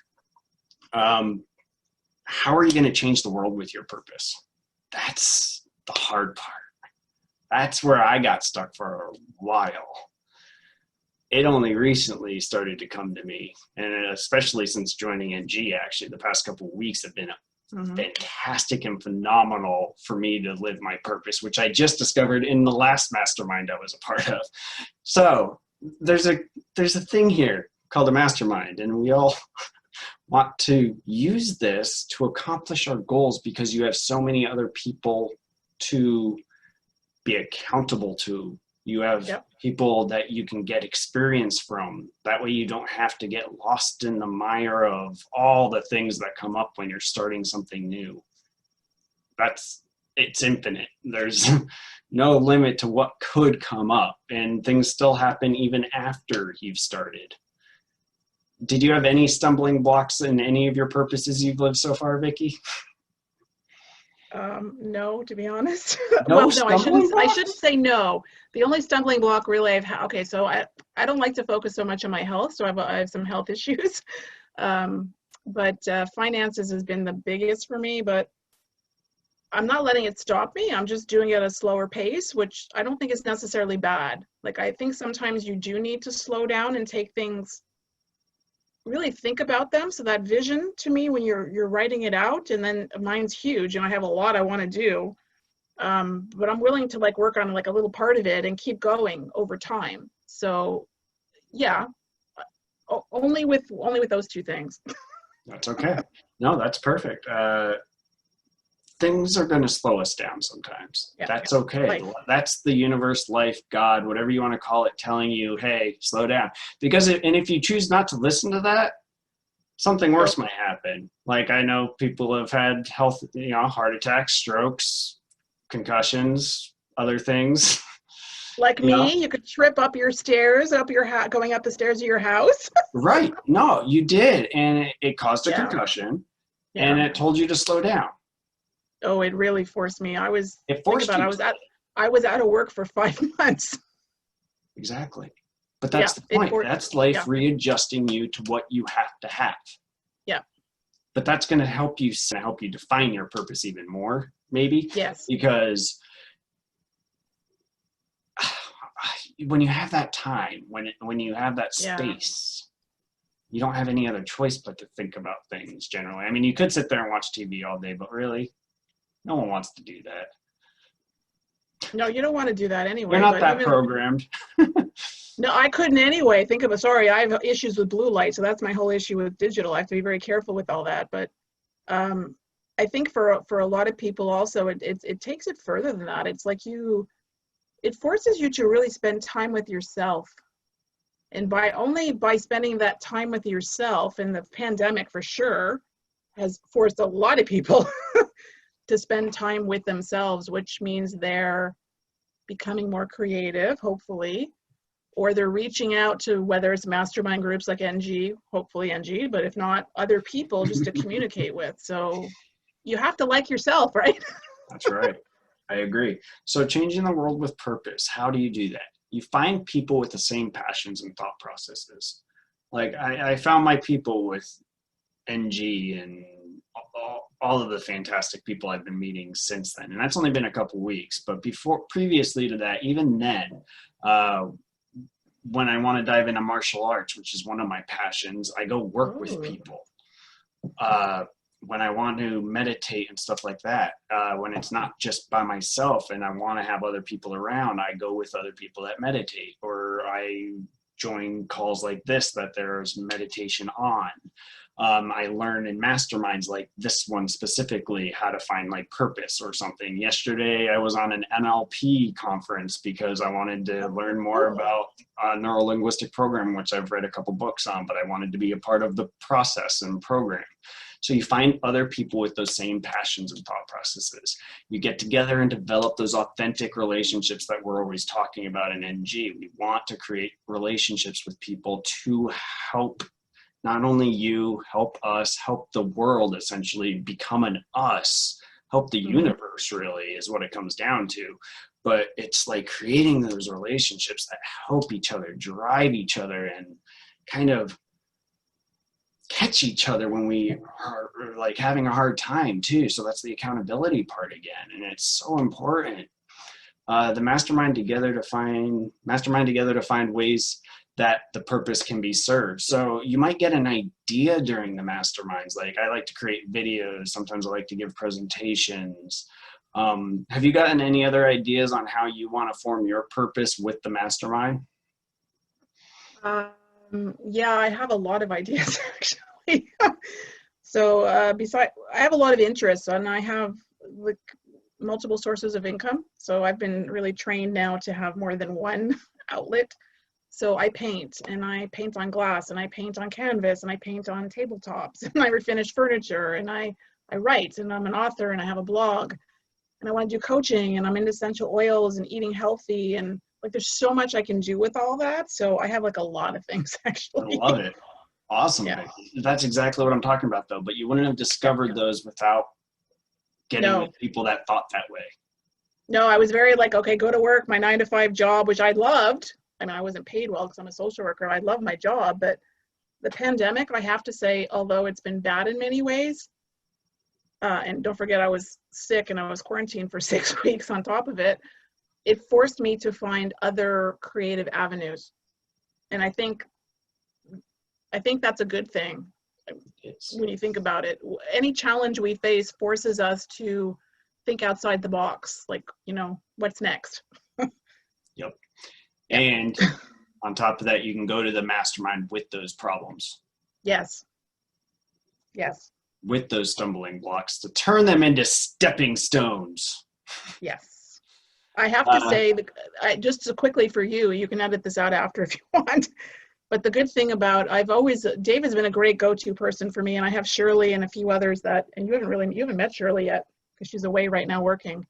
S1: How are you going to change the world with your purpose? That's the hard part. That's where I got stuck for a while. It only recently started to come to me, and especially since joining NG, actually, the past couple of weeks have been fantastic and phenomenal for me to live my purpose, which I just discovered in the last mastermind I was a part of. So there's a thing here called a mastermind, and we all want to use this to accomplish our goals, because you have so many other people to be accountable to. You have people that you can get experience from. That way you don't have to get lost in the mire of all the things that come up when you're starting something new. It's infinite. There's no limit to what could come up, and things still happen even after you've started. Did you have any stumbling blocks in any of your purposes you've lived so far, Vikki?
S2: No, to be honest.
S1: No
S2: Well, no,
S1: stumbling
S2: I
S1: blocks?
S2: shouldn't say no. The only stumbling block really okay, so I don't like to focus so much on my health, so I have some health issues. But finances has been the biggest for me, but I'm not letting it stop me. I'm just doing it at a slower pace, which I don't think is necessarily bad. Like, I think sometimes you do need to slow down and take things, really think about them. So that vision, to me, when you're writing it out, and then mine's huge and I have a lot I want to do, but I'm willing to like work on like a little part of it and keep going over time. So yeah, only with those two things.
S1: That's okay. No, that's perfect. things are going to slow us down sometimes.
S2: Yeah.
S1: That's okay.
S2: Life.
S1: That's the universe, life, God, whatever you want to call it, telling you, hey, slow down. Because and if you choose not to listen to that, something worse might happen. Like I know people have had health, heart attacks, strokes, concussions, other things.
S2: Like me, you could trip up your stairs, going up the stairs of your house.
S1: Right. No, you did. And it caused a
S2: Yeah.
S1: concussion
S2: Yeah.
S1: and it told you to slow down.
S2: Oh, it really forced me.
S1: It forced you.
S2: I was out of work for 5 months.
S1: Exactly. But that's the point. That's life readjusting you to what you have to have.
S2: Yeah.
S1: But that's going to help you define your purpose even more, maybe.
S2: Yes.
S1: Because when you have that time, when you have that space, you don't have any other choice but to think about things generally. I mean, you could sit there and watch TV all day, but really, no one wants to do that.
S2: No, you don't want to do that anyway.
S1: You're not that programmed.
S2: No, I couldn't anyway. I have issues with blue light, so that's my whole issue with digital. I have to be very careful with all that. But I think for a lot of people also, it takes it further than that. It's like it forces you to really spend time with yourself. And by spending that time with yourself, and the pandemic for sure has forced a lot of people to spend time with themselves, which means they're becoming more creative, hopefully, or they're reaching out to, whether it's mastermind groups like NG, hopefully NG, but if not, other people just to communicate with. So you have to like yourself, right?
S1: That's right. I agree. So changing the world with purpose, how do you do that? You find people with the same passions and thought processes. Like I found my people with NG and all of the fantastic people I've been meeting since then. And that's only been a couple weeks, but previously to that, even then, when I want to dive into martial arts, which is one of my passions, I go work with people. When I want to meditate and stuff like that, when it's not just by myself and I want to have other people around, I go with other people that meditate, or I join calls like this that there's meditation on. I learn in masterminds like this one specifically how to find like purpose or something. Yesterday I was on an NLP conference because I wanted to learn more about neuro-linguistic programming, which I've read a couple books on, but I wanted to be a part of the process and program. So you find other people with those same passions and thought processes. You get together and develop those authentic relationships that we're always talking about in NG. We want to create relationships with people to help not only you, help us, help the world essentially become an us, help the universe really is what it comes down to. But it's like creating those relationships that help each other, drive each other, and kind of catch each other when we are like having a hard time too. So that's the accountability part again. And it's so important. The mastermind together to find ways that the purpose can be served. So you might get an idea during the masterminds. Like I like to create videos. Sometimes I like to give presentations. Have you gotten any other ideas on how you want to form your purpose with the mastermind?
S2: Yeah, I have a lot of ideas actually. So I have a lot of interests, and I have like multiple sources of income. So I've been really trained now to have more than one outlet. So I paint, and I paint on glass, and I paint on canvas, and I paint on tabletops, and I refinish furniture, and I write, and I'm an author, and I have a blog, and I want to do coaching, and I'm into essential oils and eating healthy, and like there's so much I can do with all that. So I have like a lot of things actually.
S1: I love it. Awesome.
S2: Yeah.
S1: That's exactly what I'm talking about though. But you wouldn't have discovered those without getting with people that thought that way.
S2: No, I was very like, okay, go to work, my 9-to-5 job, which I loved. I mean, I wasn't paid well because I'm a social worker. I love my job, but the pandemic, I have to say, although it's been bad in many ways, and don't forget I was sick and I was quarantined for 6 weeks on top of it, it forced me to find other creative avenues. And I think that's a good thing. When you think about it, any challenge we face forces us to think outside the box, like, what's next?
S1: Yep. And on top of that, you can go to the mastermind with those problems.
S2: Yes.
S1: with those stumbling blocks to turn them into stepping stones.
S2: Yes. I have to say, just so quickly for you, you can edit this out after if you want. But the good thing about, Dave has been a great go-to person for me, and I have Shirley and a few others that, and you haven't met Shirley yet because she's away right now working.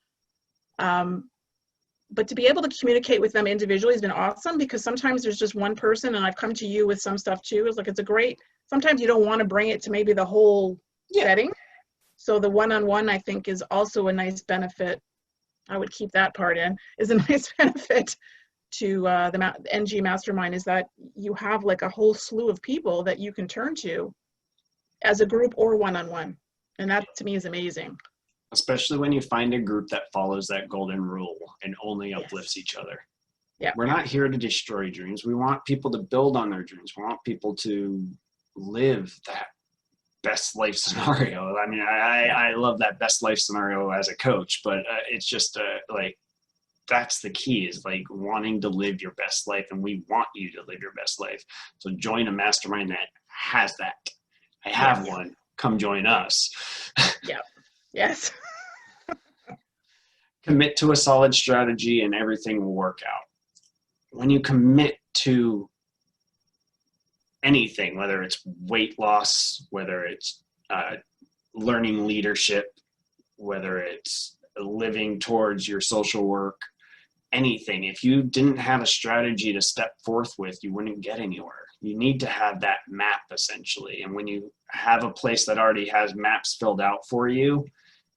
S2: But to be able to communicate with them individually has been awesome, because sometimes there's just one person, and I've come to you with some stuff too. It's like, sometimes you don't want to bring it to maybe the whole setting. So the one-on-one, I think, is also a nice benefit. I would keep that part in, is a nice benefit to the NG Mastermind, is that you have like a whole slew of people that you can turn to as a group or one-on-one. And that to me is amazing.
S1: Especially when you find a group that follows that golden rule and only uplifts each other.
S2: Yeah.
S1: We're not here to destroy dreams. We want people to build on their dreams. We want people to live that best life scenario. I mean, I love that best life scenario as a coach, but it's just like, that's the key, is like wanting to live your best life, and we want you to live your best life. So join a mastermind that has that. I have one. Come join us.
S2: Yeah. Yes.
S1: Commit to a solid strategy and everything will work out. When you commit to anything, whether it's weight loss, whether it's learning leadership, whether it's living towards your social work, anything, if you didn't have a strategy to step forth with, you wouldn't get anywhere. You need to have that map, essentially. And when you have a place that already has maps filled out for you,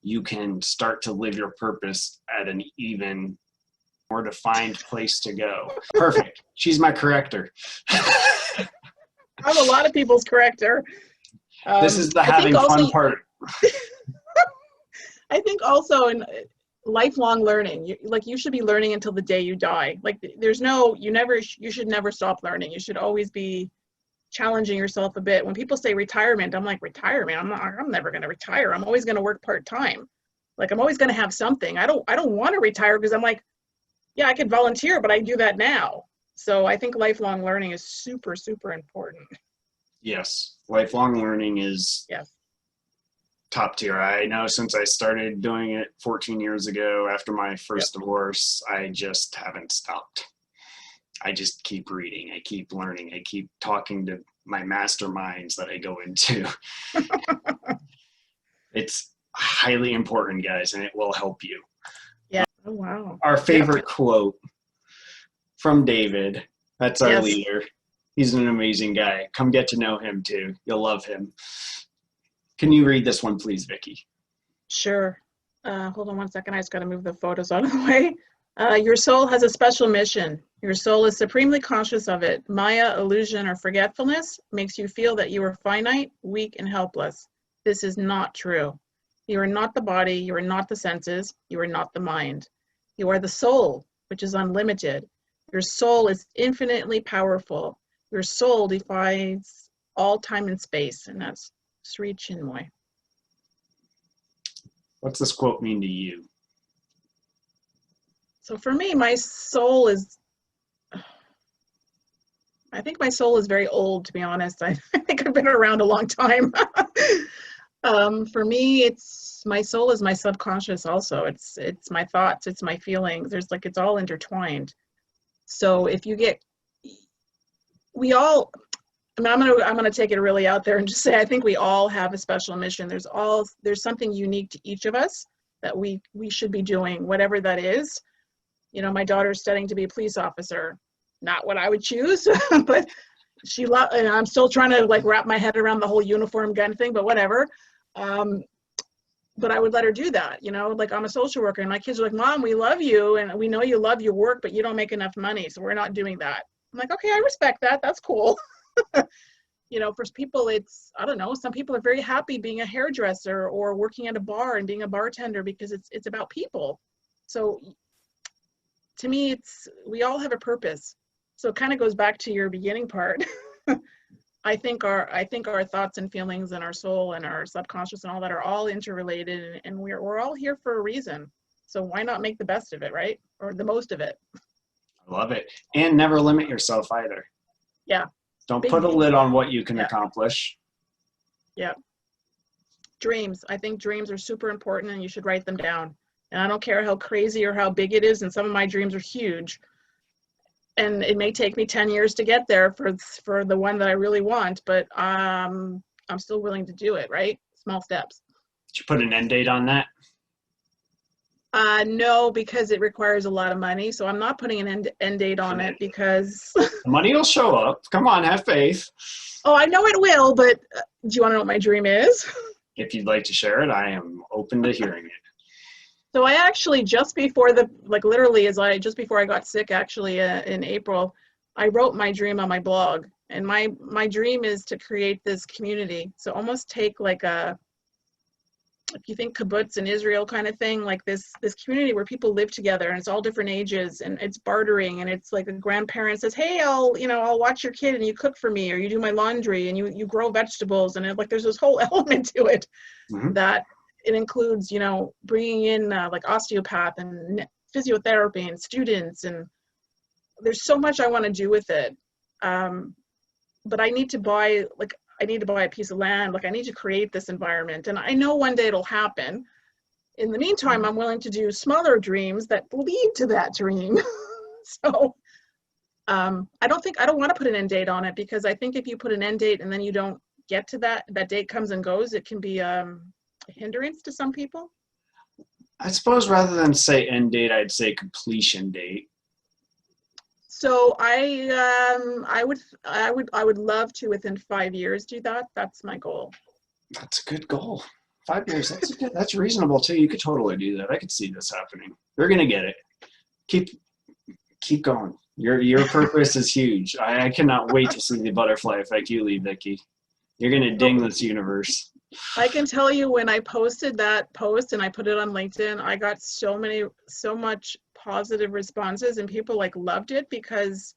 S1: you can start to live your purpose at an even more defined place to go. Perfect. She's my corrector.
S2: I'm a lot of people's corrector.
S1: This is the having fun part.
S2: I think also in lifelong learning, you should be learning until the day you die. Like you should never stop learning. You should always be challenging yourself a bit. When people say retirement, I'm like, retirement? I'm never going to retire. I'm always going to work part-time. Like I'm always going to have something. I don't want to retire, because I'm like, yeah, I could volunteer, but I do that now. So I think lifelong learning is super, super important.
S1: Yes. Lifelong learning is top tier. I know since I started doing it 14 years ago after my first divorce, I just haven't stopped. I just keep reading. I keep learning. I keep talking to my masterminds that I go into. It's highly important, guys, and it will help you.
S2: Yeah. Oh, wow.
S1: Our favorite quote from David. That's our leader. He's an amazing guy. Come get to know him too. You'll love him. Can you read this one, please, Vikki?
S2: Sure. Hold on one second. I just got to move the photos out of the way. Your soul has a special mission. Your soul is supremely conscious of it. Maya, illusion, or forgetfulness makes you feel that you are finite, weak, and helpless. This is not true. You are not the body. You are not the senses. You are not the mind. You are the soul, which is unlimited. Your soul is infinitely powerful. Your soul defies all time and space, and that's Sri Chinmoy.
S1: What's this quote mean to you?
S2: So for me, I think my soul is very old, to be honest. I think I've been around a long time. For me, my soul is my subconscious also. It's my thoughts, it's my feelings. It's all intertwined. So if you get, I'm gonna take it really out there and just say I think we all have a special mission. There's something unique to each of us that we should be doing, whatever that is. You know, my daughter's studying to be a police officer. Not what I would choose, but and I'm still trying to wrap my head around the whole uniform gun thing, but whatever. But I would let her do that, I'm a social worker, and my kids are like, Mom, we love you, and we know you love your work, but you don't make enough money, so we're not doing that. I'm like, okay, I respect that. That's cool. For people, I don't know, some people are very happy being a hairdresser or working at a bar and being a bartender because it's about people. So to me, we all have a purpose. So it kind of goes back to your beginning part. I think our thoughts and feelings and our soul and our subconscious and all that are all interrelated, and we're all here for a reason. So why not make the best of it, right? Or the most of it.
S1: I love it. And never limit yourself either.
S2: Yeah.
S1: Don't put a lid on what you can
S2: Yeah.
S1: accomplish.
S2: Yeah. Dreams. I think dreams are super important and you should write them down. And I don't care how crazy or how big it is. And some of my dreams are huge. And it may take me 10 years to get there for the one that I really want, but I'm still willing to do it, right? Small steps.
S1: Did you put an end date on that?
S2: No, because it requires a lot of money. So I'm not putting an end date on it because
S1: Money will show up. Come on, have faith.
S2: oh, I know it will, but do you want to know what my dream is?
S1: If you'd like to share it, I am open to hearing it.
S2: So I actually just before just before I got sick, actually in April, I wrote my dream on my blog, and my dream is to create this community. So almost take like if you think kibbutz in Israel kind of thing, like this community where people live together and it's all different ages and it's bartering, and it's like a grandparent says, hey, I'll watch your kid and you cook for me, or you do my laundry and you grow vegetables, and like there's this whole element to it that it includes, bringing in like osteopath and physiotherapy and students, and there's so much I want to do with it. But I need to buy a piece of land. Like I need to create this environment, and I know one day it'll happen. In the meantime, I'm willing to do smaller dreams that lead to that dream. So I don't want to put an end date on it, because I think if you put an end date and then you don't get to that date comes and goes, it can be a hindrance to some people.
S1: I suppose rather than say end date, I'd say completion date.
S2: So I would love to within 5 years do that. That's my goal.
S1: That's a good goal. 5 years. That's reasonable too. You could totally do that. I could see this happening. You're gonna get it. Keep going. Your purpose is huge. I cannot wait to see the butterfly effect you leave, Vikki. You're gonna ding this universe.
S2: I can tell you, when I posted that post and I put it on LinkedIn, I got so much positive responses, and people like loved it, because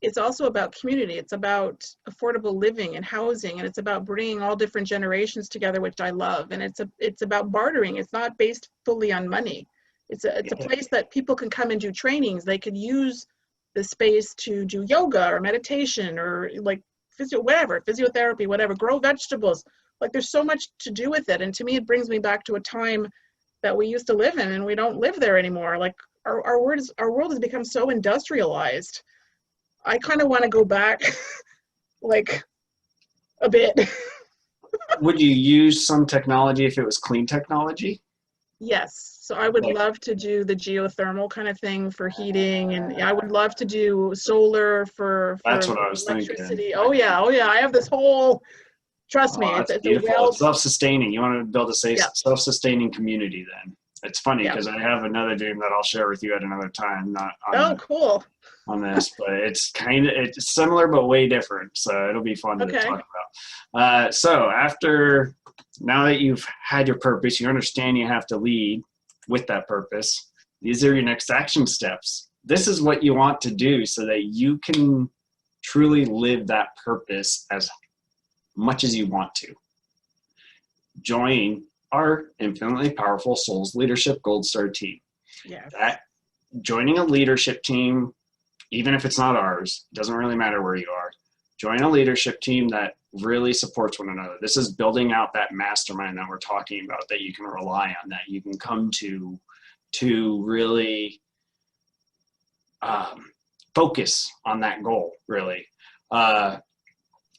S2: it's also about community. It's about affordable living and housing, and it's about bringing all different generations together, which I love. And it's about bartering. It's not based fully on money. It's a place that people can come and do trainings. They could use the space to do yoga or meditation or like physiotherapy, whatever, grow vegetables. Like there's so much to do with it. And to me, it brings me back to a time that we used to live in, and we don't live there anymore. Like our world has become so industrialized. I kind of want to go back like a bit.
S1: Would you use some technology if it was clean technology?
S2: Yes. So I would love to do the geothermal kind of thing for heating, and I would love to do solar for
S1: That's what I was
S2: electricity.
S1: thinking.
S2: Oh yeah. I have this whole, trust me,
S1: That's
S2: it's
S1: beautiful. It's self-sustaining. You want to build a self-sustaining community then. It's funny because I have another dream that I'll share with you at another time, not on
S2: cool.
S1: on this, but it's similar but way different. So it'll be fun to talk about. So now that you've had your purpose, you understand you have to lead with that purpose. These are your next action steps. This is what you want to do so that you can truly live that purpose as much as you want to. Join our infinitely powerful Souls Leadership Gold Star team.
S2: Yes.
S1: Joining a leadership team, even if it's not ours, doesn't really matter where you are. Join a leadership team that really supports one another. This is building out that mastermind that we're talking about, that you can rely on, that you can come to really focus on that goal, really.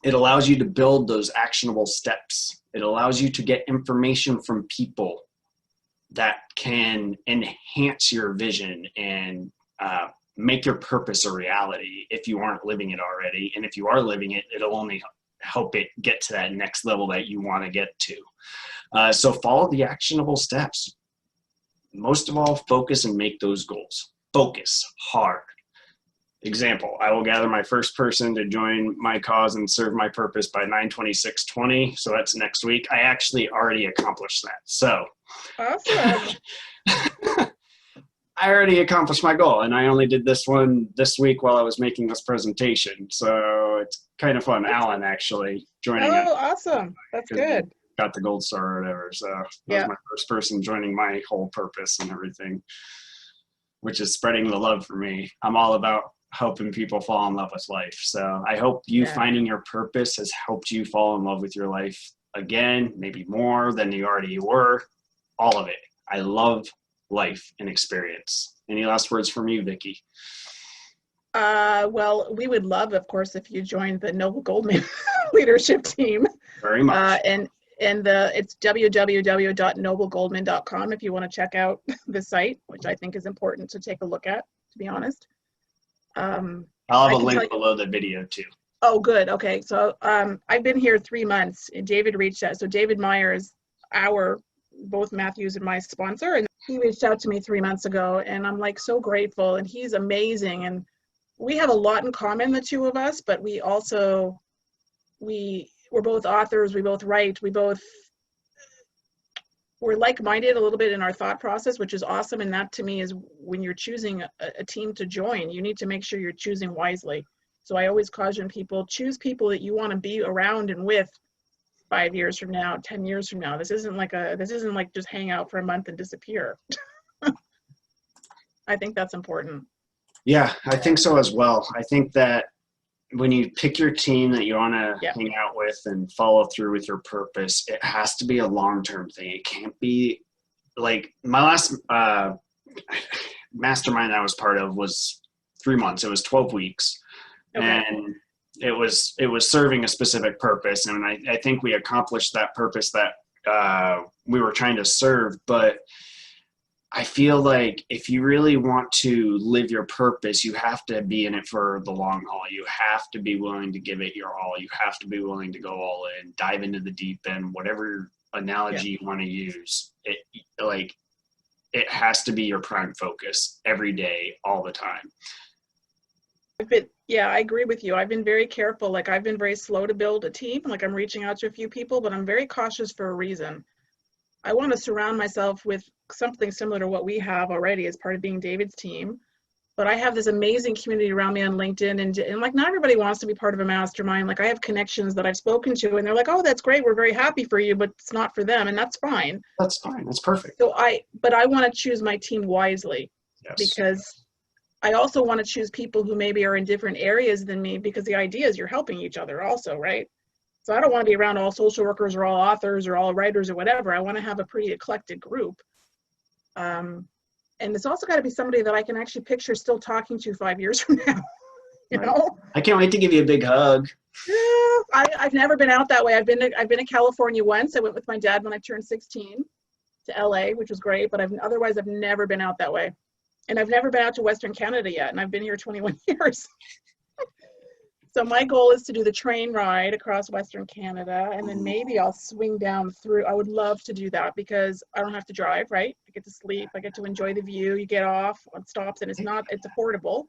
S1: It allows you to build those actionable steps. It allows you to get information from people that can enhance your vision and make your purpose a reality if you aren't living it already. And if you are living it, it'll only help it get to that next level that you want to get to. So follow the actionable steps. Most of all, focus and make those goals. Focus hard. Example, I will gather my first person to join my cause and serve my purpose by 9/26/20. So that's next week. I actually already accomplished that. So
S2: awesome.
S1: I already accomplished my goal, and I only did this one this week while I was making this presentation. So it's kind of fun. Alan actually joining us.
S2: Oh, awesome. That's good.
S1: Got the gold star or whatever. So that was my first person joining my whole purpose and everything, which is spreading the love for me. I'm all about helping people fall in love with life. So I hope you finding your purpose has helped you fall in love with your life again, maybe more than you already were, all of it. I love life and experience. Any last words from you, Vikki?
S2: Well, we would love, of course, if you joined the Noble Goldman leadership team.
S1: Very much.
S2: And it's www.noblegoldman.com if you want to check out the site, which I think is important to take a look at, to be honest.
S1: I'll have a link below the video too.
S2: Oh, good. Okay. So I've been here 3 months, and David reached out. So David Myers, both Matthew's and my sponsor, and he reached out to me 3 months ago, and I'm like so grateful, and he's amazing. And we have a lot in common, the two of us, but we're both authors, we both write, we're like-minded a little bit in our thought process, which is awesome. And that to me is when you're choosing a team to join, you need to make sure you're choosing wisely. So I always caution people, choose people that you want to be around and with 5 years from now, 10 years from now. This isn't like just hang out for a month and disappear. I think that's important.
S1: Yeah, I think so as well. I think that when you pick your team that you want to hang out with and follow through with your purpose, it has to be a long-term thing. It can't be like my last mastermind I was part of was 3 months. It was 12 weeks. Okay. And it was serving a specific purpose. And I think we accomplished that purpose that we were trying to serve. But I feel like if you really want to live your purpose, you have to be in it for the long haul. You have to be willing to give it your all. You have to be willing to go all in, dive into the deep end, whatever analogy you want to use. It has to be your prime focus every day, all the time.
S2: Yeah, I agree with you. I've been very careful. Like I've been very slow to build a team. Like I'm reaching out to a few people, but I'm very cautious for a reason. I want to surround myself with something similar to what we have already as part of being David's team. But I have this amazing community around me on LinkedIn, and like not everybody wants to be part of a mastermind. Like I have connections that I've spoken to, and they're like, "Oh, that's great. We're very happy for you," but it's not for them, and that's fine.
S1: That's fine. That's perfect.
S2: But I want to choose my team wisely.
S1: Yes.
S2: Because I also want to choose people who maybe are in different areas than me, because the idea is you're helping each other also, right? So I don't want to be around all social workers or all authors or all writers or whatever. I want to have a pretty eclectic group. And it's also got to be somebody that I can actually picture still talking to 5 years from now. You know?
S1: I can't wait to give you a big hug.
S2: Yeah, I've never been out that way. I've been to California once. I went with my dad when I turned 16 to LA, which was great, but otherwise I've never been out that way. And I've never been out to Western Canada yet, and I've been here 21 years. So my goal is to do the train ride across Western Canada, and then maybe I'll swing down through. I would love to do that because I don't have to drive, right? I get to sleep. I get to enjoy the view. You get off on stops, and it's affordable.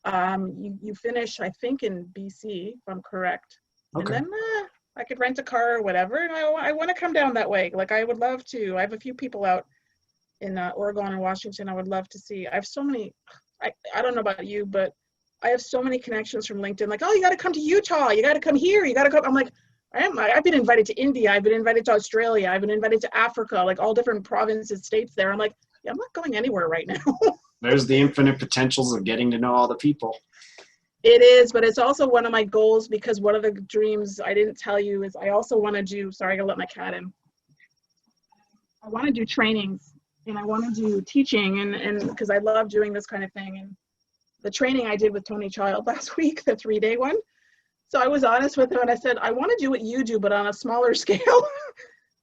S2: You finish, I think, in BC, if I'm correct. Okay. And then I could rent a car or whatever, and I want to come down that way. Like I would love to. I have a few people out in Oregon and Washington I would love to see. I have so many, I don't know about you, but I have so many connections from LinkedIn, like, oh, you got to come to Utah. You got to come here. You got to come. I'm like, I've been invited to India. I've been invited to Australia. I've been invited to Africa, like all different provinces, states there. I'm like, yeah, I'm not going anywhere right now.
S1: There's the infinite potentials of getting to know all the people.
S2: It is, but it's also one of my goals, because one of the dreams I didn't tell you is I also want to do, sorry, I gotta let my cat in. I want to do trainings, and I want to do teaching, and because I love doing this kind of thing. And the training I did with Tony Child last week, the 3-day one. So I was honest with him and I said, I want to do what you do, but on a smaller scale.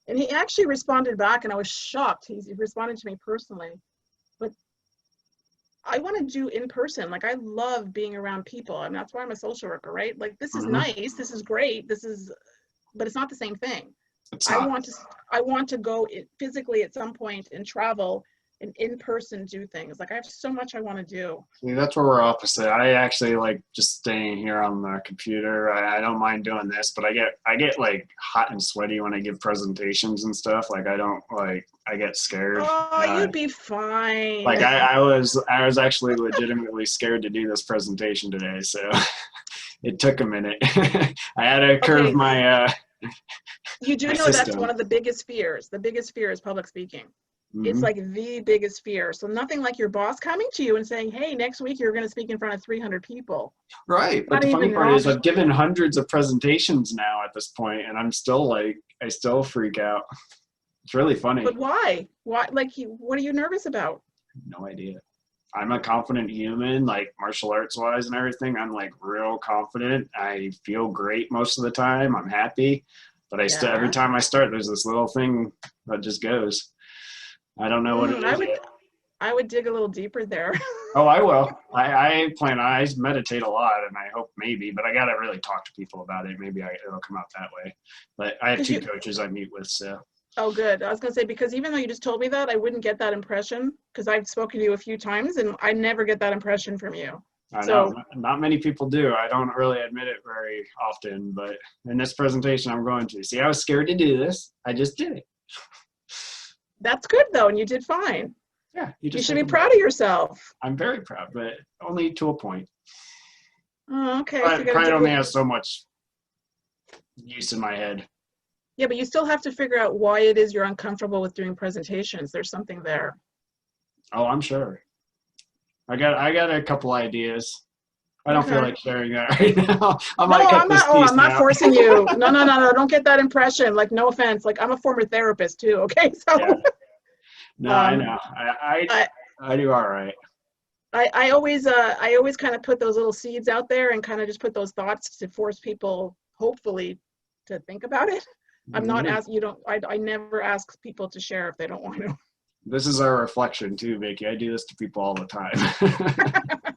S2: And he actually responded back, and I was shocked. He responded to me personally. But I want to do in person. Like I love being around people, and that's why I'm a social worker, right? Like this is nice, this is great, but it's not the same thing. I want to go physically at some point and travel and in person do things. Like I have so much I want to do.
S1: See, that's where we're opposite. I actually like just staying here on the computer. I don't mind doing this, but I get like hot and sweaty when I give presentations and stuff. Like I get scared.
S2: Oh, you'd be fine.
S1: Like I was actually legitimately scared to do this presentation today, so it took a minute. I had to curve my
S2: you do know system. That's one of the biggest fears. The biggest fear is public speaking. It's
S1: Hmm.
S2: like the biggest fear. So nothing like your boss coming to you and saying, hey, next week you're going to speak in front of 300 people.
S1: Right. But
S2: Not
S1: the funny
S2: even an
S1: part is I've
S2: option.
S1: given hundreds of presentations now at this point, and I'm still like, I still freak out. It's really
S2: But
S1: funny.
S2: why? Why? Like, what are you nervous about?
S1: No idea. I'm a confident human, like martial arts wise and everything. I'm like real confident. I feel great most of the time. I'm happy. But I still, every
S2: Yeah.
S1: time I start, there's this little thing that just goes. I don't know what it
S2: I
S1: is
S2: would
S1: yet.
S2: I would dig a little deeper there.
S1: Oh, I will. I plan. I meditate a lot, and I hope maybe, but I gotta really talk to people about it. Maybe it'll come out that way. But I have
S2: Because
S1: two
S2: you,
S1: coaches I meet with, so
S2: oh, good. I was going to say, because even though you just told me that, I wouldn't get that impression because I've spoken to you a few times and I never get that impression from you.
S1: I know
S2: So
S1: not many people do. I don't really admit it very often, but in this presentation, I'm going to. See, I was scared to do this. I just did it.
S2: that's good though. And you did fine.
S1: Yeah, you
S2: You
S1: just
S2: should
S1: take
S2: be
S1: a
S2: proud
S1: breath.
S2: of yourself.
S1: I'm very proud, but only to a point.
S2: Oh, okay. So you got to
S1: Pride
S2: dig a
S1: only
S2: little.
S1: has so much use in my head.
S2: Yeah, but you still have to figure out why it is you're uncomfortable with doing presentations. There's something there.
S1: Oh, I'm sure. I got a couple ideas. I don't feel
S2: Okay.
S1: like sharing that right now. I
S2: No,
S1: might cut
S2: I'm not.
S1: this
S2: Oh, I'm
S1: piece
S2: not
S1: out.
S2: forcing you. No, no, no, no. Don't get that impression. Like, no offense. Like, I'm a former therapist too. Okay,
S1: Yeah.
S2: so
S1: No, I
S2: um,
S1: know. I
S2: I,
S1: I do all right.
S2: I always kind of put those little seeds out there and kind of just put those thoughts to force people, hopefully, to think about it. I'm not
S1: Mhm.
S2: asking you don't. I never ask people to share if they don't want to.
S1: This is our reflection too, Vikki. I do this to people all the time.